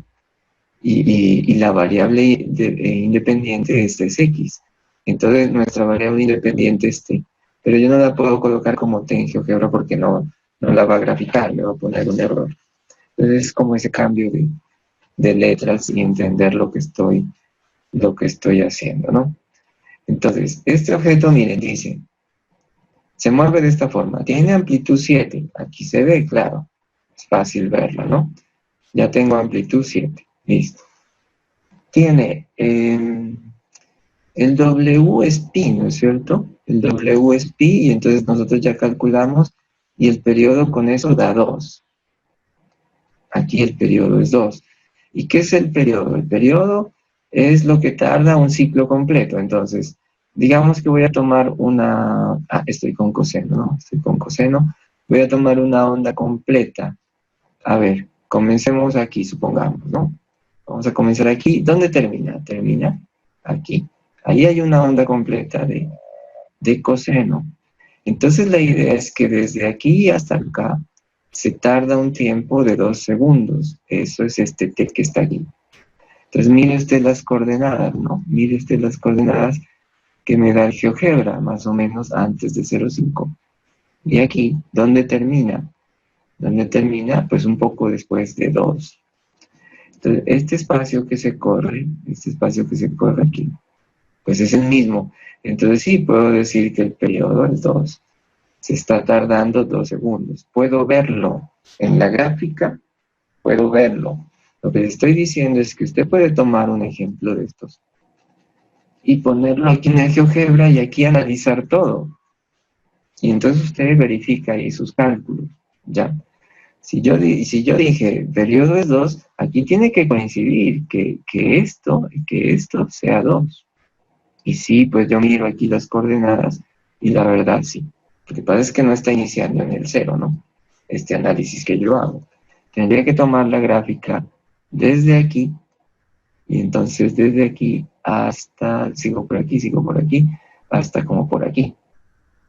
S1: Y la variable independiente es X. Entonces nuestra variable independiente es T. Pero yo no la puedo colocar como T en GeoGebra porque no la va a graficar, me va a poner un error. Entonces es como ese cambio de letras y entender lo que estoy haciendo, ¿no? Entonces, este objeto, miren, dice, se mueve de esta forma, tiene amplitud 7, aquí se ve, claro, es fácil verlo, ¿no? Ya tengo amplitud 7, listo. Tiene, el W es pi, ¿no es cierto? El W es pi y entonces nosotros ya calculamos y el periodo con eso da 2. Aquí el periodo es 2. ¿Y qué es el periodo? El periodo es lo que tarda un ciclo completo. Entonces, digamos que voy a tomar una... estoy con coseno, ¿no? Estoy con coseno. Voy a tomar una onda completa. A ver, comencemos aquí, supongamos, ¿no? Vamos a comenzar aquí. ¿Dónde termina? Termina aquí. Ahí hay una onda completa de coseno. Entonces la idea es que desde aquí hasta acá se tarda un tiempo de 2 segundos. Eso es este t que está aquí. Entonces mire usted las coordenadas, ¿no? Mire usted las coordenadas que me da el GeoGebra, más o menos antes de 0,5. Y aquí, ¿dónde termina? ¿Dónde termina? Pues un poco después de 2. Entonces, este espacio que se corre aquí, pues es el mismo. Entonces sí, puedo decir que el periodo es 2. Se está tardando 2 segundos. Puedo verlo en la gráfica, puedo verlo. Lo que le estoy diciendo es que usted puede tomar un ejemplo de estos y ponerlo aquí en el GeoGebra y aquí analizar todo. Y entonces usted verifica ahí sus cálculos, ¿ya? Si yo dije periodo es 2, aquí tiene que coincidir que esto sea 2. Y sí, pues yo miro aquí las coordenadas y la verdad sí. Lo que pasa es que no está iniciando en el 0, ¿no? Este análisis que yo hago. Tendría que tomar la gráfica desde aquí y entonces desde aquí hasta, sigo por aquí, hasta como por aquí.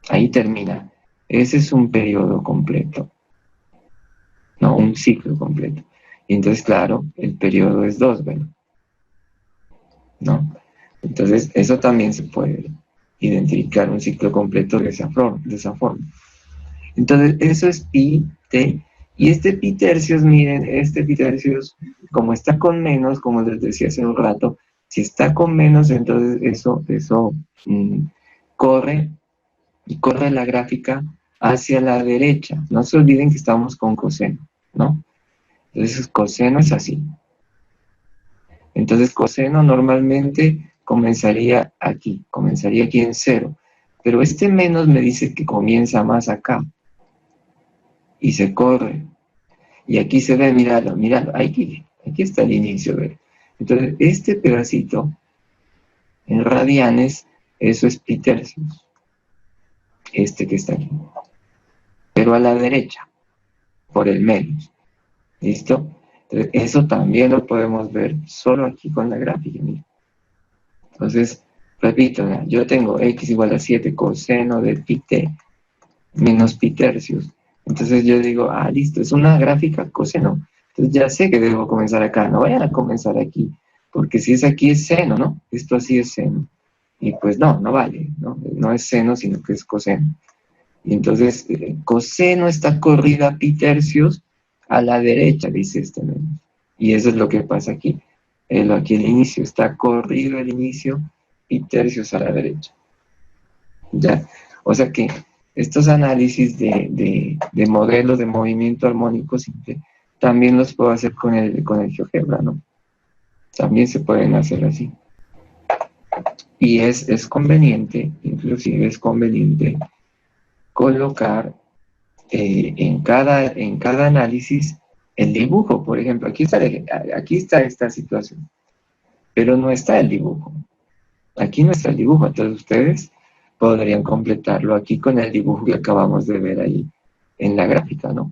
S1: Ahí termina. Ese es un periodo completo, no, un ciclo completo. Y entonces, claro, el periodo es 2, bueno, ¿no? Entonces, eso también se puede identificar un ciclo completo de esa forma. Entonces, eso es pi, t, y este pi tercios, miren, este pi tercios, como está con menos, como les decía hace un rato, si está con menos, entonces eso corre, y corre la gráfica hacia la derecha. No se olviden que estamos con coseno, ¿no? Entonces, coseno es así. Entonces, coseno normalmente comenzaría aquí en 0, pero este menos me dice que comienza más acá, y se corre. Y aquí se ve, míralo, aquí está el inicio. ¿Ve? Entonces, este pedacito en radianes, eso es pi tercios, este que está aquí. Pero a la derecha, por el menos. ¿Listo? Entonces, eso también lo podemos ver solo aquí con la gráfica. Mira. Entonces, repito, ¿no? Yo tengo x igual a 7 coseno de pi t menos pi tercios. Entonces yo digo, listo, es una gráfica coseno. Entonces ya sé que debo comenzar acá, no vayan a comenzar aquí, porque si es aquí es seno, ¿no? Esto así es seno. Y pues no vale, ¿no? No es seno, sino que es coseno. Y entonces, coseno está corrida a pi tercios a la derecha, dice este menos. Y eso es lo que pasa aquí. Aquí el inicio está corrido el inicio, pi tercios a la derecha. ¿Ya? O sea que estos análisis de modelos de movimiento armónico simple también los puedo hacer con el GeoGebra, ¿no? También se pueden hacer así. Y es conveniente, inclusive es conveniente colocar en cada análisis el dibujo. Por ejemplo, aquí está esta situación, pero no está el dibujo. Aquí no está el dibujo, entonces ustedes podrían completarlo aquí con el dibujo que acabamos de ver ahí en la gráfica, ¿no?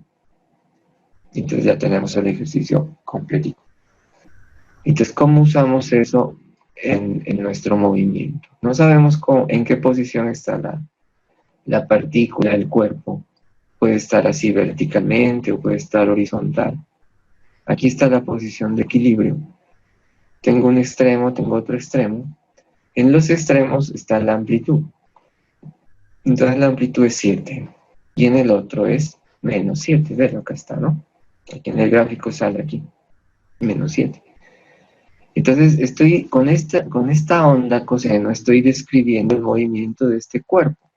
S1: Entonces ya tenemos el ejercicio completito. Entonces, ¿cómo usamos eso en nuestro movimiento? No sabemos en qué posición está la partícula, el cuerpo. Puede estar así verticalmente o puede estar horizontal. Aquí está la posición de equilibrio. Tengo un extremo, tengo otro extremo. En los extremos está la amplitud. Entonces la amplitud es 7. Y en el otro es menos 7. Ven, acá está, ¿no? Aquí en el gráfico sale aquí. Menos 7. Entonces estoy con esta onda coseno, estoy describiendo el movimiento de este cuerpo.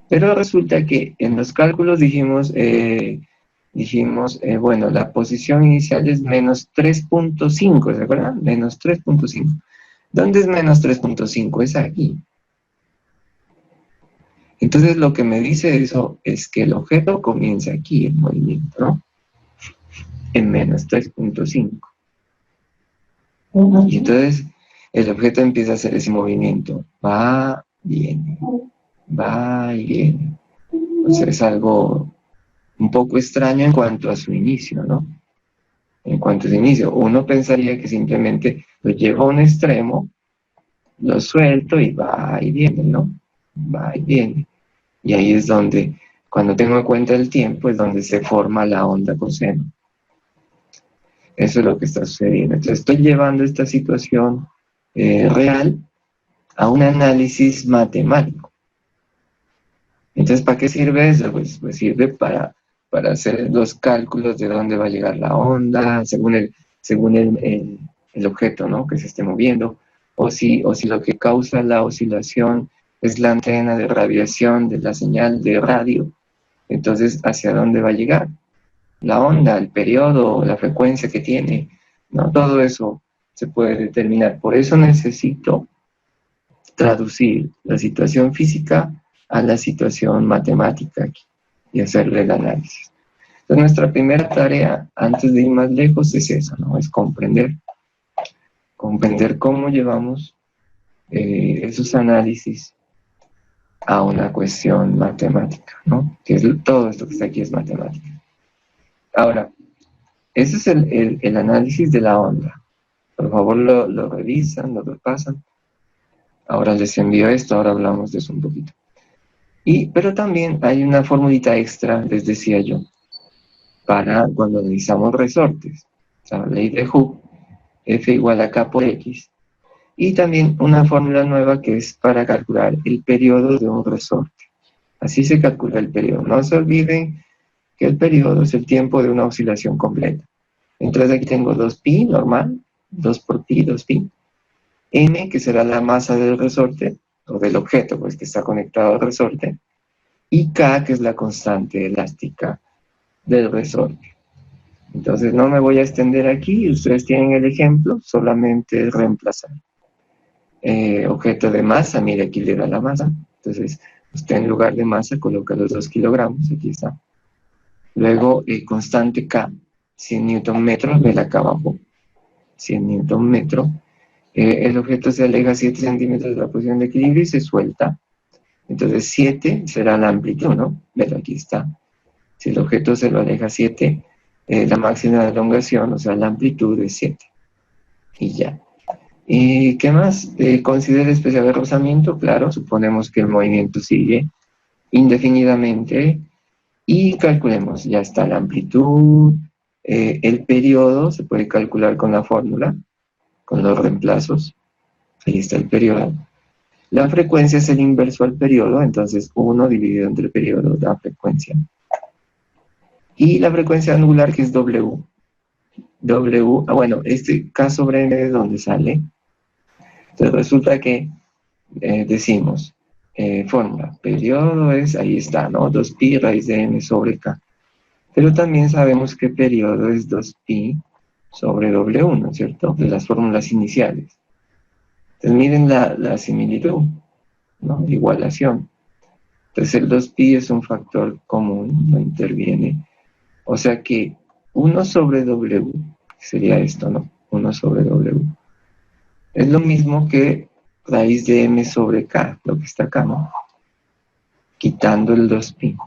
S1: Pero resulta que en los cálculos dijimos, bueno, la posición inicial es menos 3.5, ¿se acuerdan? Menos 3.5. ¿Dónde es menos 3.5? Es aquí. Entonces lo que me dice eso es que el objeto comienza aquí, el movimiento, ¿no? En menos 3.5. Y entonces el objeto empieza a hacer ese movimiento. Va, viene, va y viene. O sea, es algo un poco extraño en cuanto a su inicio, ¿no? En cuanto a su inicio, uno pensaría que simplemente lo llevo a un extremo, lo suelto y va y viene, ¿no? Va y viene. Y ahí es donde, cuando tengo en cuenta el tiempo, es donde se forma la onda coseno. Eso es lo que está sucediendo. Entonces estoy llevando esta situación real a un análisis matemático. Entonces, ¿para qué sirve eso? Pues sirve para hacer los cálculos de dónde va a llegar la onda, según el objeto, ¿no? Que se esté moviendo, o si lo que causa la oscilación es la antena de radiación de la señal de radio, entonces, ¿hacia dónde va a llegar? La onda, el periodo, la frecuencia que tiene, ¿no? Todo eso se puede determinar. Por eso necesito traducir la situación física a la situación matemática aquí y hacerle el análisis. Entonces, nuestra primera tarea, antes de ir más lejos, es esa, ¿no? Es comprender cómo llevamos esos análisis a una cuestión matemática, ¿no? Todo esto que está aquí es matemática. Ahora, ese es el análisis de la onda. Por favor lo revisan, lo repasan. Ahora les envío esto, ahora hablamos de eso un poquito. Pero también hay una formulita extra, les decía yo, para cuando analizamos resortes. O sea, ley de Hooke, F igual a K por X. Y también una fórmula nueva que es para calcular el periodo de un resorte. Así se calcula el periodo. No se olviden que el periodo es el tiempo de una oscilación completa. Entonces aquí tengo 2pi normal, 2 por pi, 2pi. M, que será la masa del resorte, o del objeto pues, que está conectado al resorte. Y K, que es la constante elástica del resorte. Entonces no me voy a extender aquí, ustedes tienen el ejemplo, solamente reemplazar. Objeto de masa, mire aquí le da la masa, entonces usted en lugar de masa coloca los 2 kilogramos, aquí está. Luego constante K, 100 newton metros, ve acá abajo, 100 newton metro. El objeto se aleja 7 centímetros de la posición de equilibrio y se suelta. Entonces 7 será la amplitud, ¿no? Pero aquí está. Si el objeto se lo aleja 7, la máxima de elongación, o sea, la amplitud es 7. Y ya. ¿Y qué más? Considera especial de rozamiento, claro, suponemos que el movimiento sigue indefinidamente y calculemos, ya está la amplitud, el periodo, se puede calcular con la fórmula, con los reemplazos, ahí está el periodo. La frecuencia es el inverso al periodo, entonces 1 dividido entre el periodo da frecuencia. Y la frecuencia angular que es W. Bueno, este K sobre M de dónde sale. Entonces resulta que decimos, fórmula, periodo es, ahí está, ¿no? 2pi raíz de M sobre K. Pero también sabemos que periodo es 2pi sobre W, ¿no es cierto? De las fórmulas iniciales. Entonces miren la similitud, ¿no? Igualación. Entonces el 2pi es un factor común, no interviene. O sea que 1 sobre W, sería esto, ¿no? 1 sobre W. Es lo mismo que raíz de M sobre K, lo que está acá, ¿no? Quitando el 2pi.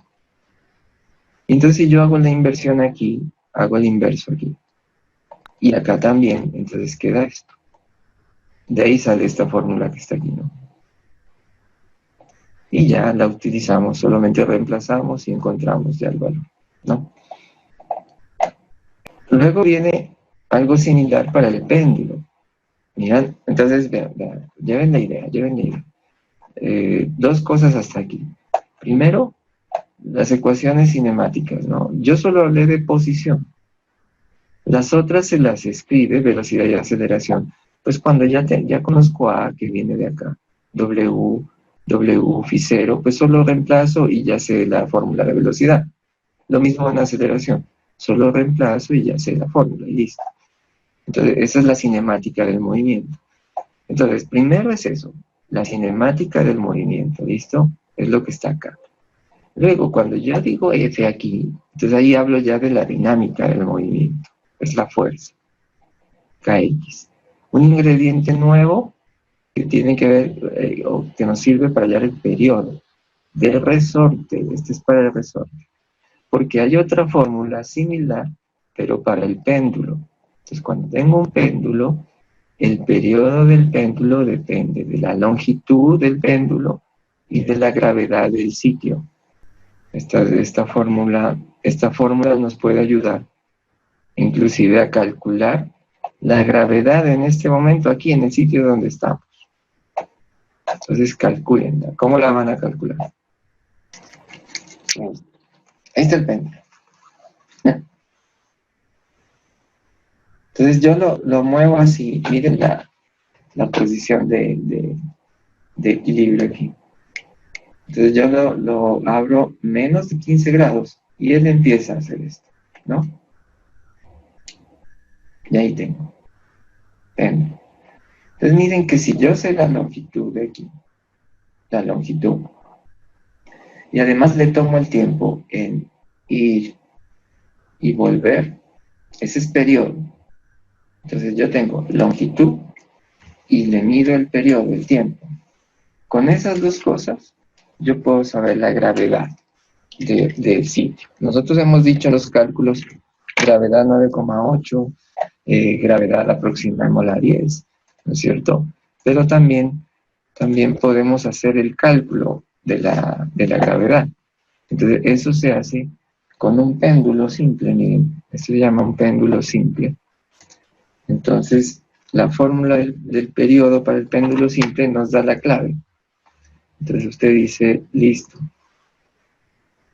S1: Entonces si yo hago la inversión aquí, hago el inverso aquí. Y acá también, entonces queda esto. De ahí sale esta fórmula que está aquí, ¿no? Y ya la utilizamos, solamente reemplazamos y encontramos ya el valor, ¿no? Luego viene algo similar para el péndulo. Miran, entonces vean, lleven la idea. Dos cosas hasta aquí. Primero, las ecuaciones cinemáticas, ¿no? Yo solo hablé de posición. Las otras se las escribe, velocidad y aceleración. Pues cuando ya conozco A, que viene de acá, W, phi 0, pues solo reemplazo y ya sé la fórmula de velocidad. Lo mismo en aceleración. Solo reemplazo y ya sé la fórmula y listo. Entonces, esa es la cinemática del movimiento. Entonces, primero es eso, la cinemática del movimiento, ¿listo? Es lo que está acá. Luego, cuando yo digo F aquí, entonces ahí hablo ya de la dinámica del movimiento, es la fuerza, Kx. Un ingrediente nuevo que tiene que ver, o que nos sirve para hallar el periodo del resorte, este es para el resorte, porque hay otra fórmula similar, pero para el péndulo. Entonces, cuando tengo un péndulo, el periodo del péndulo depende de la longitud del péndulo y de la gravedad del sitio. Esta fórmula nos puede ayudar inclusive a calcular la gravedad en este momento aquí en el sitio donde estamos. Entonces calculenla. ¿Cómo la van a calcular? Ahí está el péndulo. Entonces yo lo muevo así. Miren la posición de equilibrio aquí. Entonces yo lo abro menos de 15 grados y él empieza a hacer esto, ¿no? Y ahí tengo. Entonces miren que si yo sé la longitud de aquí, la longitud, y además le tomo el tiempo en ir y volver, ese es periodo. Entonces yo tengo longitud y le mido el periodo, el tiempo. Con esas dos cosas, yo puedo saber la gravedad del sitio. Nosotros hemos dicho en los cálculos gravedad 9,8, gravedad aproximémosla a 10, ¿no es cierto? Pero también podemos hacer el cálculo de la gravedad. Entonces, eso se hace con un péndulo simple, miren, esto se llama un péndulo simple. Entonces, la fórmula del periodo para el péndulo simple nos da la clave. Entonces usted dice, listo.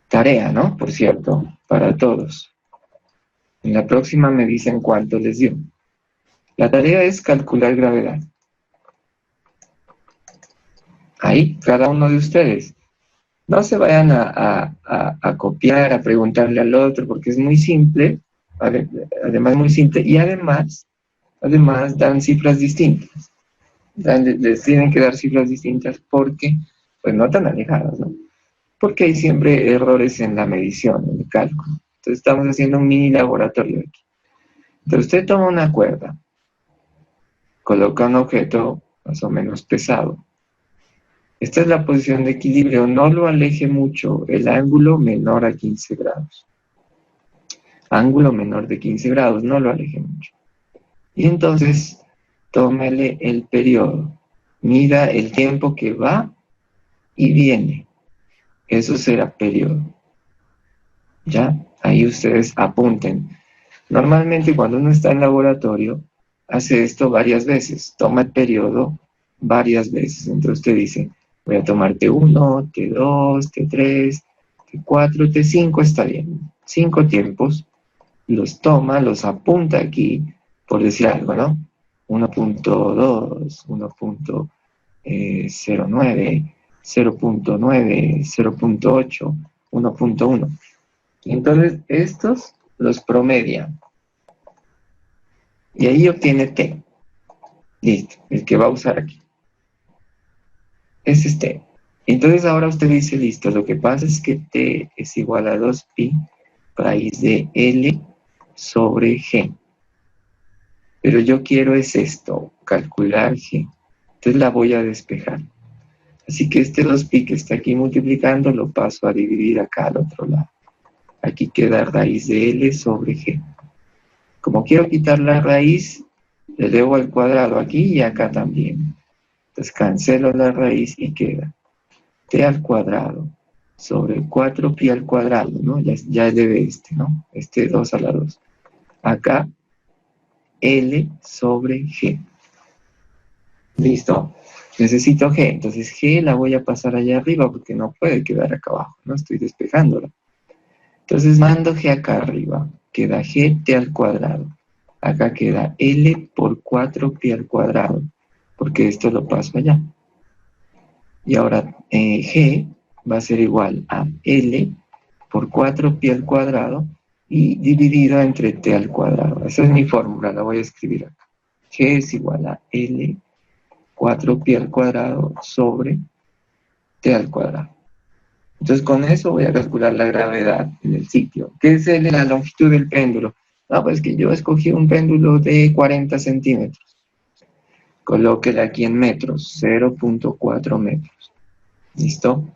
S1: Tarea, ¿no? Por cierto, para todos. En la próxima me dicen cuánto les dio. La tarea es calcular gravedad. Ahí, cada uno de ustedes. No se vayan a copiar, a preguntarle al otro, porque es muy simple, además muy simple, y además dan cifras distintas. Les tienen que dar cifras distintas porque, pues no tan alejadas, ¿no? Porque hay siempre errores en la medición, en el cálculo. Entonces estamos haciendo un mini laboratorio aquí. Entonces usted toma una cuerda, coloca un objeto más o menos pesado. Esta es la posición de equilibrio, no lo aleje mucho, el ángulo menor a 15 grados. Ángulo menor de 15 grados, no lo aleje mucho. Y entonces, tómele el periodo, mida el tiempo que va y viene. Eso será periodo. ¿Ya? Ahí ustedes apunten. Normalmente cuando uno está en laboratorio, hace esto varias veces, toma el periodo varias veces. Entonces usted dice, voy a tomar T1, T2, T3, T4, T5, está bien. 5 tiempos, los toma, los apunta aquí, por decir algo, ¿no? 1.2, 1.09, 0.9, 0.8, 1.1. Y entonces estos los promedia. Y ahí obtiene T. Listo, el que va a usar aquí. Ese es T. Entonces ahora usted dice, listo, lo que pasa es que T es igual a 2pi raíz de L sobre G. Pero yo quiero es esto, calcular G. Entonces la voy a despejar. Así que este 2pi que está aquí multiplicando lo paso a dividir acá al otro lado. Aquí queda raíz de L sobre G. Como quiero quitar la raíz, le elevo al cuadrado aquí y acá también. Entonces cancelo la raíz y queda t al cuadrado sobre 4pi al cuadrado, ¿no? Ya debe este, ¿no? Este 2 a la 2. Acá, L sobre G. Listo. Necesito G. Entonces G la voy a pasar allá arriba porque no puede quedar acá abajo, ¿no? Estoy despejándola. Entonces mando G acá arriba. Queda gt al cuadrado. Acá queda L por 4pi al cuadrado, porque esto lo paso allá. Y ahora G va a ser igual a L por 4pi al cuadrado y dividido entre t al cuadrado. Esa es mi fórmula, la voy a escribir acá. G es igual a L 4pi al cuadrado sobre t al cuadrado. Entonces con eso voy a calcular la gravedad en el sitio. ¿Qué es la longitud del péndulo? No, pues que yo escogí un péndulo de 40 centímetros. Colóquela aquí en metros, 0.4 metros. ¿Listo?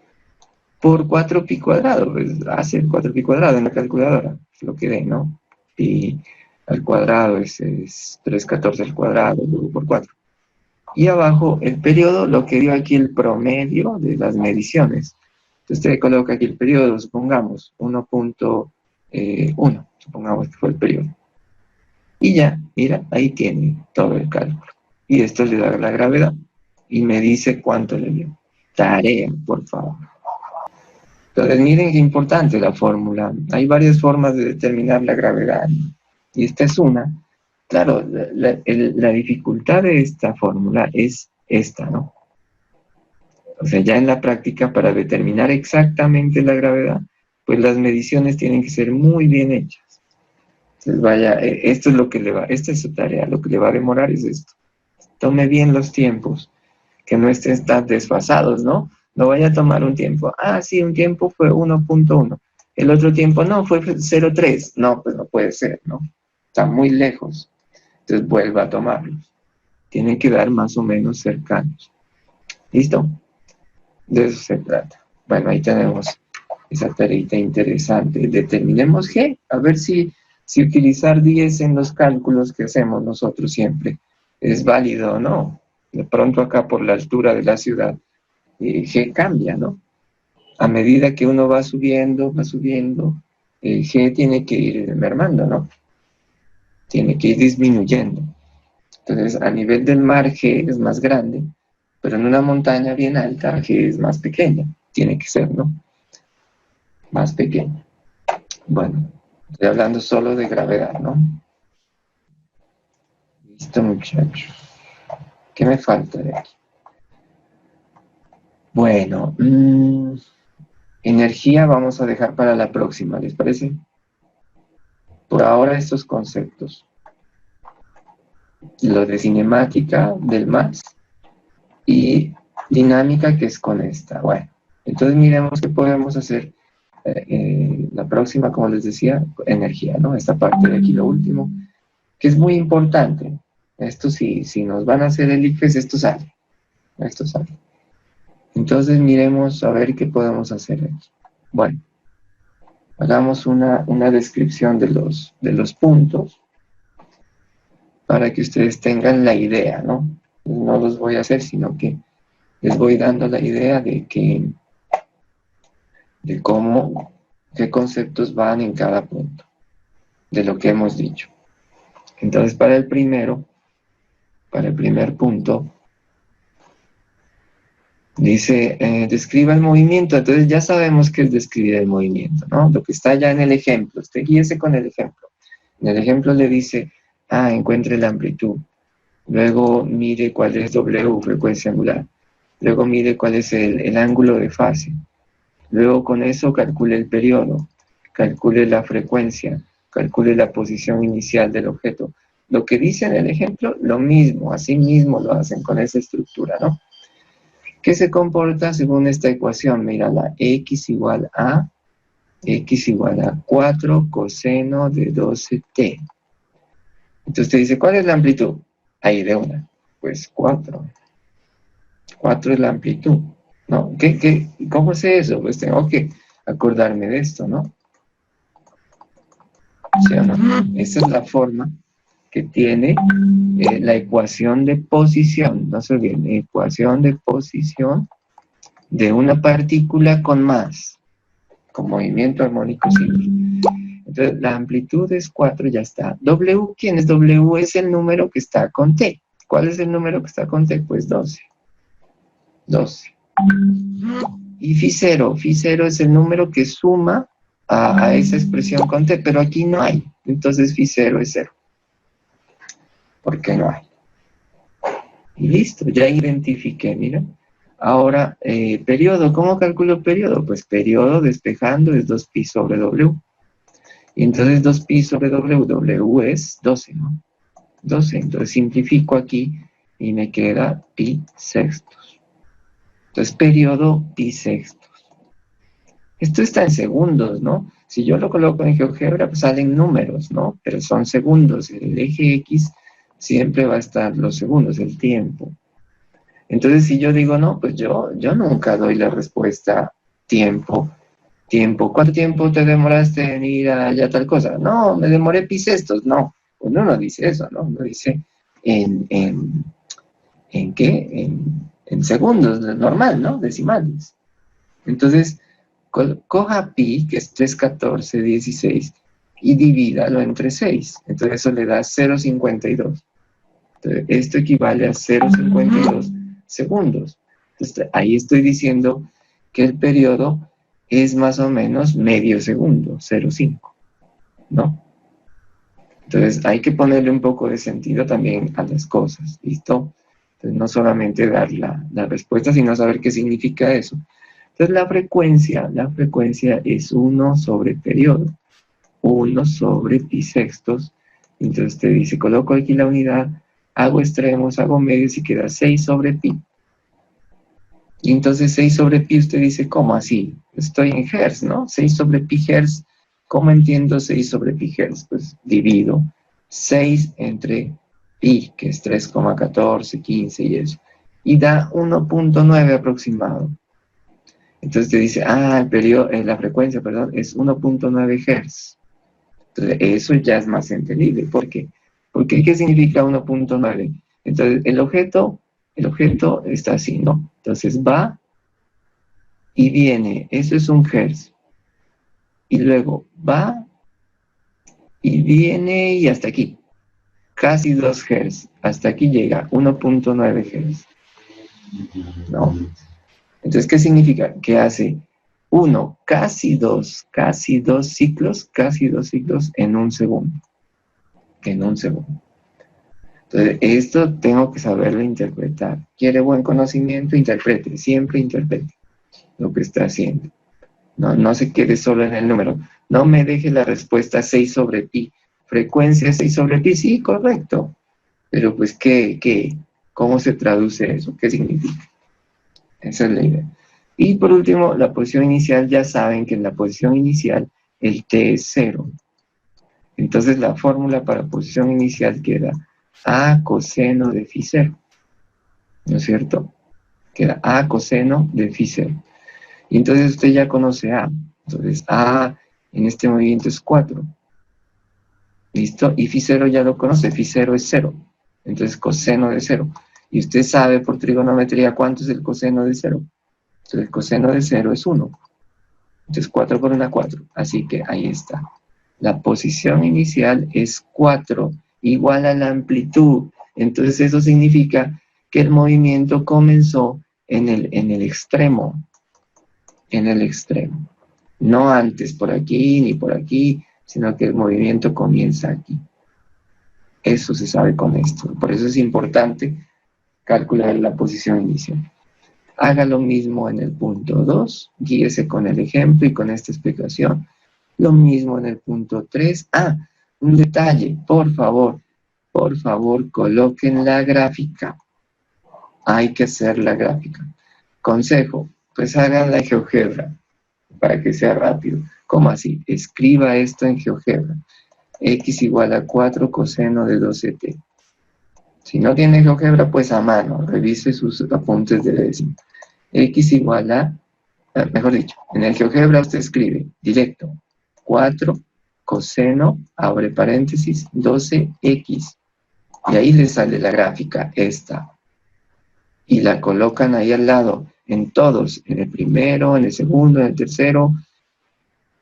S1: Por 4pi cuadrado, pues hace 4pi cuadrado en la calculadora, lo que dé, ¿no? Pi al cuadrado es 314 al cuadrado, luego por 4. Y abajo el periodo, lo que dio aquí el promedio de las mediciones. Entonces usted coloca aquí el periodo, supongamos, 1.1, supongamos que fue el periodo. Y ya, mira, ahí tiene todo el cálculo. Y esto le da la gravedad. Y me dice cuánto le dio. Tarea, por favor. Entonces miren qué importante la fórmula. Hay varias formas de determinar la gravedad. Y esta es una. Claro, la dificultad de esta fórmula es esta, ¿no? O sea, ya en la práctica, para determinar exactamente la gravedad, pues las mediciones tienen que ser muy bien hechas. Entonces, vaya, esto es lo que le va, esta es su tarea, lo que le va a demorar es esto. Tome bien los tiempos, que no estén tan desfasados, ¿no? No vaya a tomar un tiempo. Ah, sí, un tiempo fue 1.1. El otro tiempo, no, fue 0.3. No, pues no puede ser, ¿no? Está muy lejos. Entonces vuelva a tomarlos. Tienen que dar más o menos cercanos. ¿Listo? De eso se trata. Bueno, ahí tenemos esa tareita interesante. Determinemos G, a ver si si utilizar 10 en los cálculos que hacemos nosotros siempre es válido o no. De pronto acá por la altura de la ciudad, G cambia, ¿no? A medida que uno va subiendo, G tiene que ir mermando, ¿no? Tiene que ir disminuyendo. Entonces, a nivel del mar, G es más grande, pero en una montaña bien alta, G es más pequeña. Tiene que ser, ¿no? Más pequeña. Bueno, estoy hablando solo de gravedad, ¿no? Listo, muchachos. ¿Qué me falta de aquí? Bueno, energía vamos a dejar para la próxima, ¿les parece? Por ahora estos conceptos. Lo de cinemática del más y dinámica que es con esta. Bueno, entonces miremos qué podemos hacer. La próxima, como les decía, energía, ¿no? Esta parte de aquí, lo último, que es muy importante. Esto sí, si nos van a hacer el ICFES, esto sale. Esto sale. Entonces miremos a ver qué podemos hacer aquí. Bueno, hagamos una descripción de los puntos para que ustedes tengan la idea, ¿no? No los voy a hacer, sino que les voy dando la idea de cómo, qué conceptos van en cada punto, de lo que hemos dicho. Entonces, para el primer punto, dice, describa el movimiento. Entonces ya sabemos qué es describir el movimiento, ¿no? Lo que está ya en el ejemplo. Usted guíese con el ejemplo. En el ejemplo le dice, encuentre la amplitud. Luego mire cuál es W, frecuencia angular. Luego mire cuál es el ángulo de fase. Luego con eso calcule el periodo, calcule la frecuencia, calcule la posición inicial del objeto. Lo que dice en el ejemplo, lo mismo, así mismo lo hacen con esa estructura, ¿no? ¿Qué se comporta según esta ecuación? Mira, la x igual a 4 coseno de 12t. Entonces te dice, ¿cuál es la amplitud? Ahí de una, pues 4. 4 es la amplitud, ¿no? ¿Cómo sé eso? Pues tengo que acordarme de esto, ¿no? ¿Sí o no? Esa es la forma que tiene la ecuación de posición, no se olviden, ecuación de posición de una partícula con movimiento armónico simple. Entonces, la amplitud es 4, ya está. W, ¿quién es W? Es el número que está con T. ¿Cuál es el número que está con T? Pues 12. 12. Y Φ0 es el número que suma a esa expresión con T, pero aquí no hay. Entonces Φ0 es 0. ¿Por qué no hay? Y listo, ya identifiqué, mira. Ahora, periodo, ¿cómo calculo periodo? Pues periodo despejando es 2pi sobre W. Y entonces 2pi sobre W es 12, ¿no? 12, entonces simplifico aquí y me queda pi sextos. Entonces, periodo pi sextos. Esto está en segundos, ¿no? Si yo lo coloco en GeoGebra, pues salen números, ¿no? Pero son segundos. El eje X siempre va a estar los segundos, el tiempo. Entonces, si yo digo, no, pues yo nunca doy la respuesta tiempo. ¿Cuánto tiempo te demoraste en ir allá a tal cosa? No, me demoré pi sextos. No, uno no dice eso, ¿no? Uno dice ¿en qué? En segundos, normal, ¿no? Decimales. Entonces, coja pi, que es 3,14,16, y divídalo entre 6. Entonces eso le da 0,52. Entonces, esto equivale a 0,52 segundos. Entonces, ahí estoy diciendo que el periodo es más o menos medio segundo, 0,5, ¿no? Entonces hay que ponerle un poco de sentido también a las cosas, ¿listo? Entonces no solamente dar la respuesta, sino saber qué significa eso. Entonces la frecuencia es 1 sobre periodo, 1 sobre pi sextos. Entonces te dice, coloco aquí la unidad, hago extremos, hago medios y queda 6 sobre pi. Y entonces 6 sobre pi, usted dice, ¿cómo así? Estoy en hertz, ¿no? 6 sobre pi hertz. ¿Cómo entiendo 6 sobre pi hertz? Pues divido 6 entre pi, que es 3,1415 y eso. Y da 1,9 aproximado. Entonces te dice, el periodo, la frecuencia, perdón, es 1,9 Hz. Entonces, eso ya es más entendible. ¿Por qué? Porque ¿qué significa 1.9? Entonces, el objeto está así, ¿no? Entonces va y viene, eso es un hertz. Y luego va y viene y hasta aquí. Casi 2 hertz. Hasta aquí llega 1.9 hertz, ¿no? Entonces, ¿qué significa? Que hace casi dos ciclos en un segundo. En un segundo. Entonces, esto tengo que saberlo interpretar. ¿Quiere buen conocimiento? Interprete, siempre interprete lo que está haciendo. No, no se quede solo en el número. No me deje la respuesta 6 sobre pi. Frecuencia 6 sobre pi, sí, correcto. Pero pues, ¿cómo se traduce eso? ¿Qué significa? Esa es la idea. Y por último, la posición inicial, ya saben que en la posición inicial el t es 0. Entonces la fórmula para posición inicial queda a coseno de phi 0, ¿no es cierto? Queda a coseno de phi 0. Y entonces usted ya conoce a. Entonces a en este movimiento es 4. ¿Listo? Y phi 0 ya lo conoce, phi 0 es 0. Entonces coseno de 0. Y usted sabe por trigonometría cuánto es el coseno de 0. Entonces el coseno de 0 es 1. Entonces 4 por 1, 4. Así que ahí está. La posición inicial es 4 igual a la amplitud. Entonces eso significa que el movimiento comenzó en el extremo. En el extremo. No antes por aquí ni por aquí, sino que el movimiento comienza aquí. Eso se sabe con esto. Por eso es importante calcular la posición inicial. Haga lo mismo en el punto 2, guíese con el ejemplo y con esta explicación. Lo mismo en el punto 3. Ah, un detalle, por favor, coloquen la gráfica. Hay que hacer la gráfica. Consejo, pues hagan la GeoGebra para que sea rápido. ¿Cómo así? Escriba esto en GeoGebra. X igual a 4 coseno de 12t. Si no tiene GeoGebra, pues a mano, revise sus apuntes de décimo. X igual a, mejor dicho, en el GeoGebra usted escribe directo 4 coseno, abre paréntesis, 12x. Y ahí le sale la gráfica, esta. Y la colocan ahí al lado, en todos, en el primero, en el segundo, en el tercero,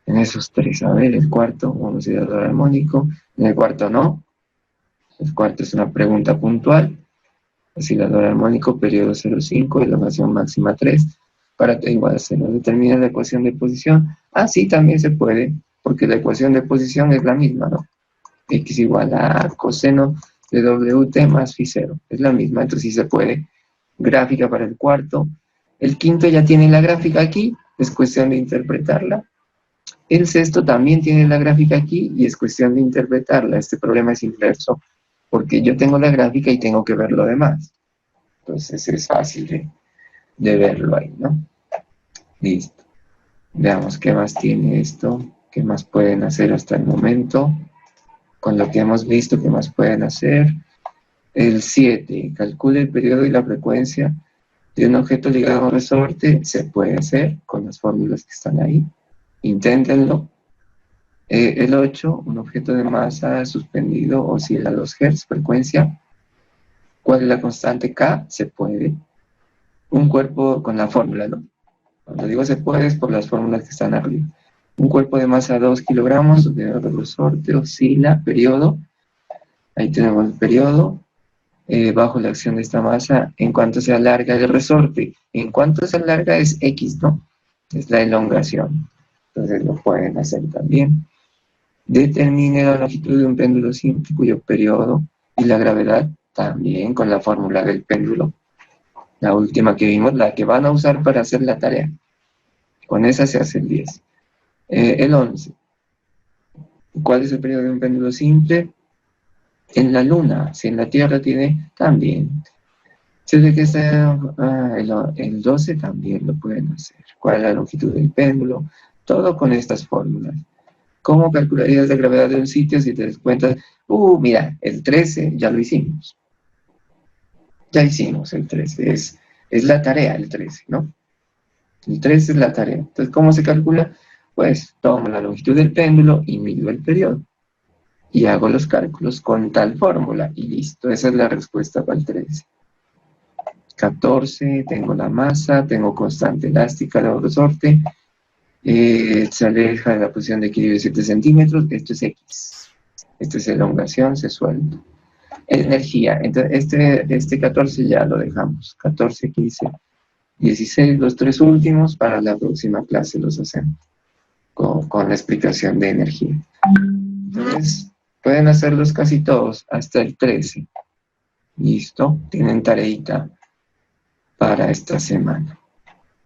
S1: en esos tres. A ver, el cuarto, oscilador armónico. En el cuarto no. El cuarto es una pregunta puntual. Oscilador armónico, periodo 0,5, elongación máxima 3, para t igual a 0. Determina la ecuación de posición. Ah, sí, también se puede, porque la ecuación de posición es la misma, ¿no? X igual a coseno de WT más phi 0. Es la misma, entonces sí se puede. Gráfica para el cuarto. El quinto ya tiene la gráfica aquí, es cuestión de interpretarla. El sexto también tiene la gráfica aquí y es cuestión de interpretarla. Este problema es inverso, porque yo tengo la gráfica y tengo que ver lo demás. Entonces es fácil de verlo ahí, ¿no? Listo. Veamos qué más tiene esto, qué más pueden hacer hasta el momento. Con lo que hemos visto, qué más pueden hacer. El 7, calcule el periodo y la frecuencia de un objeto ligado a un resorte. Se puede hacer con las fórmulas que están ahí. Inténtenlo. El 8, un objeto de masa suspendido oscila a 2 Hz, frecuencia. ¿Cuál es la constante K? Se puede. Un cuerpo con la fórmula, ¿no? Cuando digo se puede es por las fórmulas que están arriba. Un cuerpo de masa 2 kilogramos de resorte oscila, periodo. Ahí tenemos el periodo. Bajo la acción de esta masa, en cuanto se alarga el resorte. En cuanto se alarga es X, ¿no? Es la elongación. Entonces lo pueden hacer también. Determine la longitud de un péndulo simple cuyo periodo y la gravedad también con la fórmula del péndulo. La última que vimos, la que van a usar para hacer la tarea. Con esa se hace el 10. El 11. ¿Cuál es el periodo de un péndulo simple? En la Luna. Si en la Tierra tiene, también. Si es de que está, el 12 también lo pueden hacer. ¿Cuál es la longitud del péndulo? Todo con estas fórmulas. ¿Cómo calcularías la gravedad de un sitio si te das cuenta? Mira, el 13 ya lo hicimos. Ya hicimos el 13. Es la tarea el 13, ¿no? El 13 es la tarea. Entonces, ¿cómo se calcula? Pues tomo la longitud del péndulo y mido el periodo. y hago los cálculos con tal fórmula y listo, esa es la respuesta para el 13. 14, tengo la masa, tengo constante elástica, de resorte, se aleja de la posición de equilibrio de 7 centímetros, esto es X, esto es elongación, se suelta. Energía, entonces este 14 ya lo dejamos, 14, 15, 16, los tres últimos, para la próxima clase los hacemos con la explicación de energía. Entonces, pueden hacerlos casi todos hasta el 13. Listo, tienen tareita para esta semana.